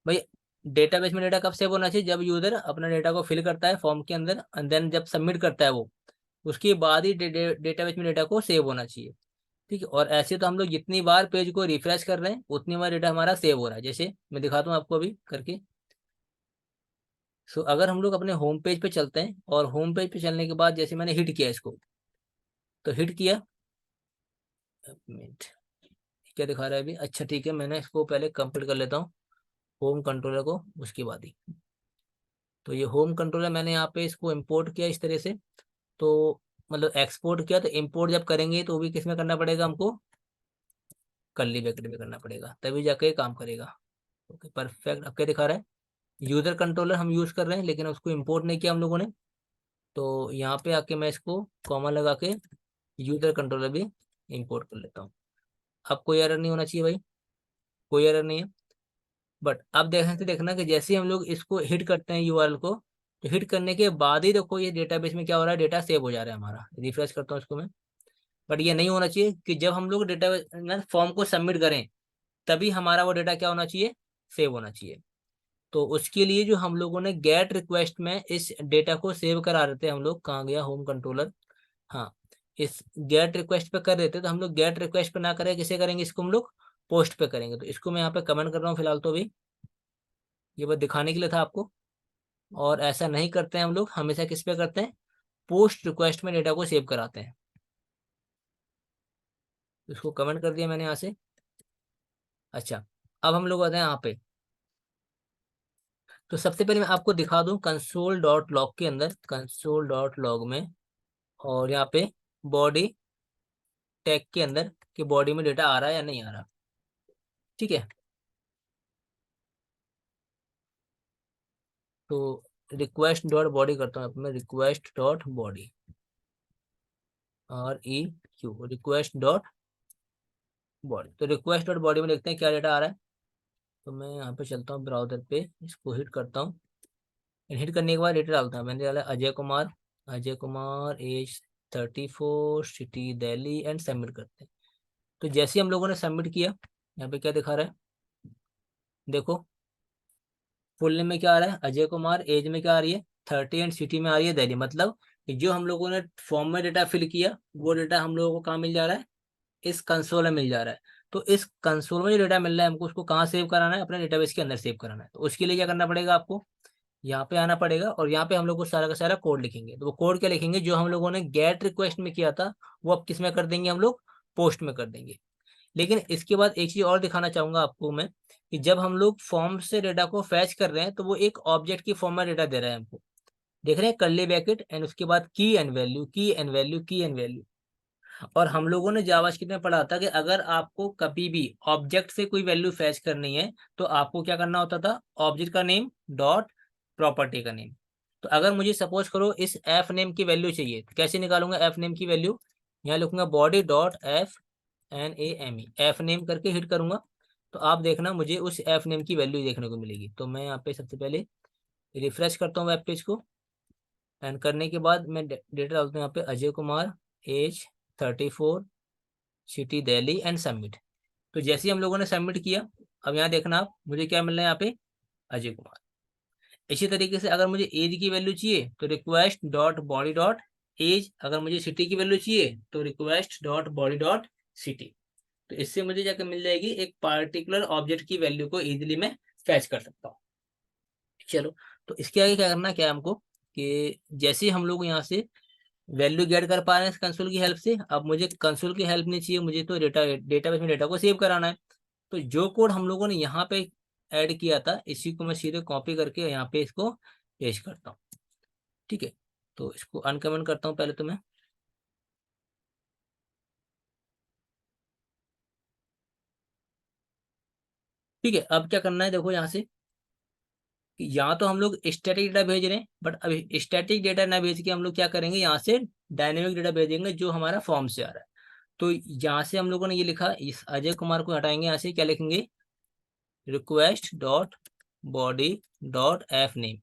Speaker 1: भाई, डेटाबेस में डेटा कब सेव होना चाहिए, जब यूजर अपना डेटा को फिल करता है फॉर्म के अंदर, एंड देन जब सबमिट करता है वो, उसके बाद ही डेटाबेस में डेटा को सेव होना चाहिए। ठीक है, और ऐसे तो हम लोग जितनी बार पेज को रिफ्रेश कर रहे हैं उतनी बार डेटा हमारा सेव हो रहा है। जैसे मैं दिखाता हूँ आपको अभी करके। सो अगर हम लोग अपने होम पेज पे चलते हैं, और होम पेज पे चलने के बाद जैसे मैंने हिट किया इसको, तो हिट किया, एक मिनट, क्या दिखा रहा है अभी, अच्छा ठीक है, मैंने इसको पहले कंप्लीट कर लेता हूँ होम कंट्रोलर को, उसके बाद ही। तो ये होम कंट्रोलर मैंने यहाँ पे इसको इम्पोर्ट किया इस तरह से। तो मतलब एक्सपोर्ट किया, तो इम्पोर्ट जब करेंगे तो वो भी किस में करना पड़ेगा हमको, कर्ली ब्रैकेट में करना पड़ेगा, तभी जाके काम करेगा। ओके परफेक्ट, अब क्या दिखा रहा है, यूजर कंट्रोलर हम यूज कर रहे हैं लेकिन उसको इम्पोर्ट नहीं किया हम लोगों ने। तो यहाँ पे आके मैं इसको कॉमा लगा के यूजर कंट्रोलर भी इम्पोर्ट कर लेता हूँ। अब कोई एरर नहीं होना चाहिए भाई, कोई एरर नहीं है। बट अब देखने से देखना कि जैसे ही हम लोग इसको हिट करते हैं यूआरएल को, तो हिट करने के बाद ही देखो ये डेटाबेस में क्या हो रहा है, डेटा सेव हो जा रहा है हमारा। रिफ्रेश करता हूँ इसको मैं। बट ये नहीं होना चाहिए कि जब हम लोग डेटा फॉर्म को सबमिट करें तभी हमारा वो डेटा क्या होना चाहिए, सेव होना चाहिए। तो उसके लिए जो हम लोगों ने गेट रिक्वेस्ट में इस डेटा को सेव करा रहे थे हम लोग, कहाँ गया होम कंट्रोलर, हाँ, इस गेट रिक्वेस्ट पे कर रहे थे, तो हम लोग गेट रिक्वेस्ट पे ना करें, किसे करेंगे, इसको हम लोग पोस्ट पे करेंगे। तो इसको मैं यहाँ पे कमेंट कर रहा हूँ फिलहाल तो अभी, ये बस दिखाने के लिए था आपको। और ऐसा नहीं करते हैं हम लोग, हमेशा किस पे करते हैं, पोस्ट रिक्वेस्ट में डेटा को सेव कराते हैं। इसको कमेंट कर दिया मैंने यहाँ से। अच्छा, अब हम लोग आते हैं यहाँ पे। तो सबसे पहले मैं आपको दिखा दूं कंसोल डॉट लॉग के अंदर, कंसोल डॉट लॉग में, और यहाँ पे बॉडी टैग के अंदर कि बॉडी में डेटा आ रहा है या नहीं आ रहा। ठीक है, तो रिक्वेस्ट डॉट बॉडी करता हूँ मैं, request dot body, REQ, request dot body. तो रिक्वेस्ट डॉट बॉडी में देखते हैं क्या डेटा आ रहा है। तो मैं यहाँ पे चलता हूँ ब्राउजर पे, इसको हिट करता हूँ, हिट करने के बाद डेटा डालता हूँ। मैंने डाला Ajay Kumar, Ajay Kumar age 34, city Delhi, and submit करते हैं। तो जैसे ही हम लोगों ने सबमिट किया, यहाँ पे क्या दिखा रहा है, देखो फुल नेम में क्या आ रहा है, अजय कुमार, एज में क्या आ रही है 30, एंड सिटी में आ रही है दिल्ली। मतलब कि जो हम लोगों ने फॉर्म में डेटा फिल किया वो डेटा हम लोगों को कहाँ मिल जा रहा है, इस कंसोल में मिल जा रहा है। तो इस कंसोल में जो डेटा मिल रहा है हमको, उसको कहाँ सेव कराना है, अपने डेटाबेस के अंदर सेव कराना है। तो उसके लिए क्या करना पड़ेगा आपको, यहाँ पे आना पड़ेगा, और यहाँ पे हम लोग को सारा का सारा कोड लिखेंगे। तो वो कोड क्या लिखेंगे, जो हम लोगों ने गेट रिक्वेस्ट में किया था वो अब किस में कर देंगे हम लोग, पोस्ट में कर देंगे। लेकिन इसके बाद एक चीज और दिखाना चाहूंगा आपको मैं, कि जब हम लोग फॉर्म से डेटा को फैच कर रहे हैं तो वो एक ऑब्जेक्ट की फॉर्म में डेटा दे रहा है हमको, देख रहे हैं, कर्ली ब्रैकेट एंड उसके बाद की एंड वैल्यू, की एंड वैल्यू, की एंड वैल्यू। और हम लोगों ने जावास्क्रिप्ट में पढ़ा था कि अगर आपको कभी भी ऑब्जेक्ट से कोई वैल्यू फैच करनी है तो आपको क्या करना होता था, ऑब्जेक्ट का नेम डॉट प्रॉपर्टी का नेम। तो अगर मुझे सपोज करो इस एफ नेम की वैल्यू चाहिए, तो कैसे निकालूंगा एफ नेम की वैल्यू, यहाँ लिखूंगा body dot FNAME, F name करके हिट करूंगा। तो आप देखना मुझे उस एफ नेम की वैल्यू देखने को मिलेगी। तो मैं यहाँ पे सबसे पहले रिफ्रेश करता हूँ वेब पेज को, एंड करने के बाद मैं डेटा डालता हूँ यहाँ पे Ajay Kumar, age 34, city Delhi, and submit. तो जैसे ही हम लोगों ने सबमिट किया, अब यहाँ देखना आप मुझे क्या मिल रहा है यहाँ पे, अजय कुमार। इसी तरीके से अगर मुझे एज की वैल्यू चाहिए तो request dot body dot age, अगर मुझे सिटी की वैल्यू चाहिए तो request dot body dot city. तो इससे मुझे जाकर मिल जाएगी एक पार्टिकुलर ऑब्जेक्ट की वैल्यू को इजीली मैं फैच कर सकता हूँ। चलो, तो इसके आगे क्या करना क्या है हमको, कि जैसे ही हम लोग यहाँ से वैल्यू गेट कर पा रहे हैं कंसोल की हेल्प से, अब मुझे कंसोल की हेल्प नहीं चाहिए, मुझे तो डेटाबेस में डेटा को सेव कराना है। तो जो कोड हम लोगों ने यहाँ पे ऐड किया था, इसी को मैं सीधे कॉपी करके यहाँ पे इसको पेस्ट करता हूँ। ठीक है, तो इसको अनकमेंट करता हूँ पहले तो मैं। ठीक है, अब क्या करना है, देखो यहाँ से कि यहाँ तो हम लोग स्टैटिक डेटा भेज रहे हैं, बट अभी स्टैटिक डेटा ना भेज के हम लोग क्या करेंगे, यहाँ से डायनेमिक डेटा भेजेंगे जो हमारा फॉर्म से आ रहा है। तो यहाँ से हम लोगों ने ये लिखा, इस अजय कुमार को हटाएंगे, यहाँ से क्या लिखेंगे, request dot body dot F name,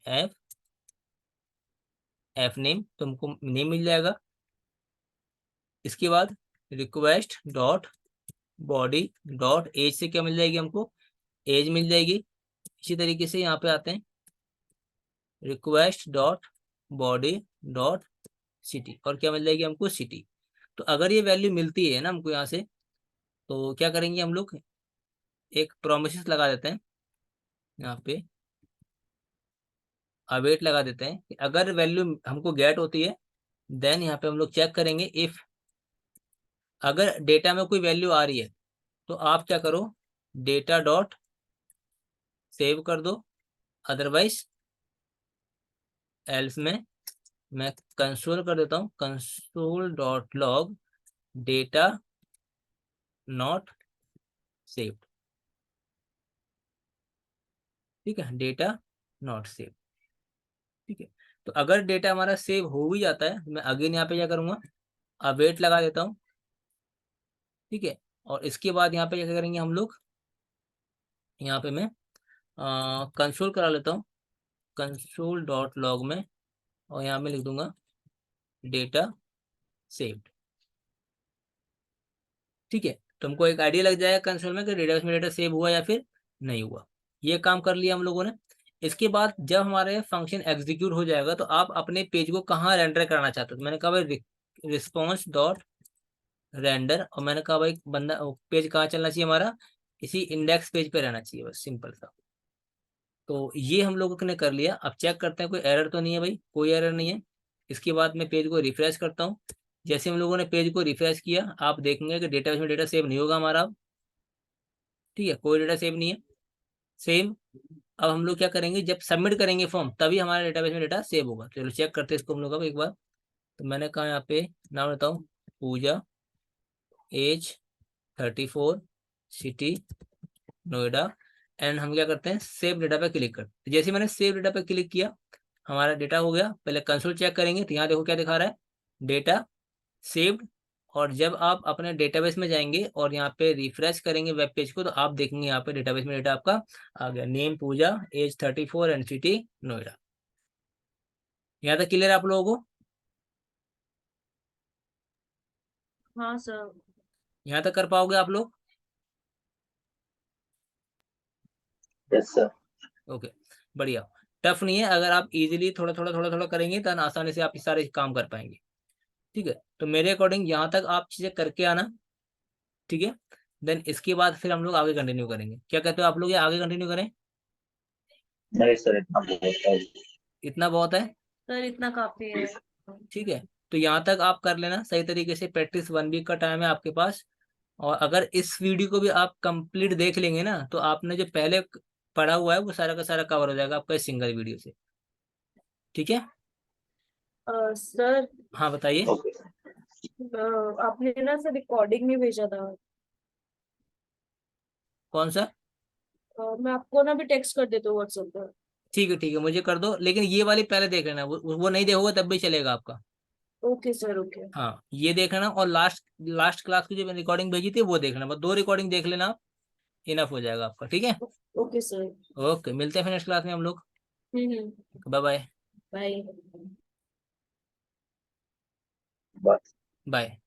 Speaker 1: F name तुमको नेम मिल जाएगा। इसके बाद request dot body dot age से क्या मिल जाएगी हमको, एज मिल जाएगी। इसी तरीके से यहाँ पे आते हैं, request dot body dot city, और क्या मिल जाएगी हमको, सिटी। तो अगर ये वैल्यू मिलती है ना हमको यहाँ से, तो क्या करेंगे हम लोग, एक प्रोमिस लगा देते हैं यहाँ पे, अवेट लगा देते हैं कि अगर वैल्यू हमको गेट होती है, देन यहाँ पे हम लोग चेक करेंगे इफ, अगर डेटा में कोई वैल्यू आ रही है तो आप क्या करो, डेटा डॉट सेव कर दो, अदरवाइज एल्स में मैं कंसोल कर देता हूँ, console dot log data not saved. ठीक है, डेटा नॉट सेव। ठीक है, तो अगर डेटा हमारा सेव हो भी जाता है, मैं अगेन यहाँ पे क्या करूँगा, अवेट लगा देता हूँ। ठीक है, और इसके बाद यहाँ पे क्या करेंगे हम लोग, यहाँ पे मैं कंसोल करा लेता हूँ, कंसोल डॉट लॉग में, और यहाँ में लिख दूंगा डेटा सेव्ड। ठीक है, तुमको एक आइडिया लग जाएगा कंसोल में कि डेटाबेस में डेटा सेव हुआ या फिर नहीं हुआ। ये काम कर लिया हम लोगों ने। इसके बाद जब हमारे फंक्शन एग्जीक्यूट हो जाएगा, तो आप अपने पेज को कहाँ रेंडर करना चाहते हो, तो मैंने कहा भाई रिस्पॉन्स डॉट रेंडर, और मैंने कहा भाई बंदा पेज कहाँ चलना चाहिए हमारा, इसी इंडेक्स पेज पे रहना चाहिए, बस सिंपल सा। तो ये हम लोगों ने कर लिया। अब चेक करते हैं कोई एरर तो नहीं है, भाई कोई एरर नहीं है। इसके बाद मैं पेज को रिफ्रेश करता हूँ। जैसे हम लोगों ने पेज को रिफ्रेश किया, आप देखेंगे कि डेटाबेस में डेटा सेव नहीं होगा हमारा अब। ठीक है, कोई डेटा सेव नहीं है। सेव, अब हम लोग क्या करेंगे, जब सबमिट करेंगे फॉर्म तभी हमारे डेटाबेस में डेटा सेव होगा। चलो चेक करते हैं इसको हम लोग अब एक बार। तो मैंने कहा यहाँ पे नाम लेता हूँ पूजा, एज 34, सिटी नोएडा, एंड हम क्या करते हैं, सेव डेटा पे क्लिक करते हैं। जैसे मैंने सेव डेटा पे क्लिक किया, हमारा डेटा हो गया। पहले कंसोल चेक करेंगे, तो यहाँ देखो क्या दिखा रहा है, डेटा सेव्ड। और जब आप अपने डेटाबेस में जाएंगे और यहाँ पे रिफ्रेश करेंगे वेब पेज को, तो आप देखेंगे यहाँ पे डेटाबेस में डेटा आपका आ गया, name Pooja, age 34 and city Noida. यहाँ तक क्लियर आप लोगों को?
Speaker 3: हाँ सर।
Speaker 1: यहाँ तक कर पाओगे आप लोग?
Speaker 2: Yes sir.
Speaker 1: ओके, बढ़िया। टफ नहीं है, अगर आप इजीली थोड़ा थोड़ा करेंगे तो आसानी से आप ये सारे काम कर पाएंगे। ठीक है, तो मेरे अकॉर्डिंग यहाँ तक आप चीजें करके आना। ठीक है, देन इसके बाद फिर हम लोग आगे कंटिन्यू करेंगे। क्या कहते हो आप लोग, ये आगे कंटिन्यू करें?
Speaker 2: नहीं सर, इतना बहुत है।
Speaker 1: इतना बहुत है?
Speaker 3: सर इतना काफी है।
Speaker 1: ठीक है, तो यहाँ तक आप कर लेना सही तरीके से। प्रैक्टिस 1 वीक का टाइम है आपके पास। और अगर इस वीडियो को भी आप कंप्लीट देख लेंगे ना, तो आपने जो पहले पढ़ा हुआ है वो सारा का सारा कवर हो जाएगा आपका इस सिंगल वीडियो से। ठीक है,
Speaker 3: सर
Speaker 1: हाँ बताइए।
Speaker 2: ओके।
Speaker 3: आपने ना सर रिकॉर्डिंग नहीं भेजा था।
Speaker 1: कौन सा?
Speaker 3: मैं आपको ना भी टेक्स्ट कर देता हूँ व्हाट्सएप पर।
Speaker 1: ठीक है, मुझे कर दो, लेकिन ये वाली पहले देख लेना, वो नहीं देखोगे तब भी चलेगा आपका।
Speaker 3: Okay sir, okay.
Speaker 1: हाँ, ये देख लेना, और लास्ट लास्ट क्लास की जो मैंने रिकॉर्डिंग भेजी थी वो देख लेना, बस 2 रिकॉर्डिंग देख लेना आप, इनफ हो जाएगा आपका। ठीक है,
Speaker 3: ओके सर।
Speaker 1: ओके, मिलते हैं फिर नेक्स्ट क्लास में हम लोग।
Speaker 3: हम्म।
Speaker 1: Bye bye.
Speaker 3: Bye.
Speaker 2: Bye.
Speaker 1: Bye.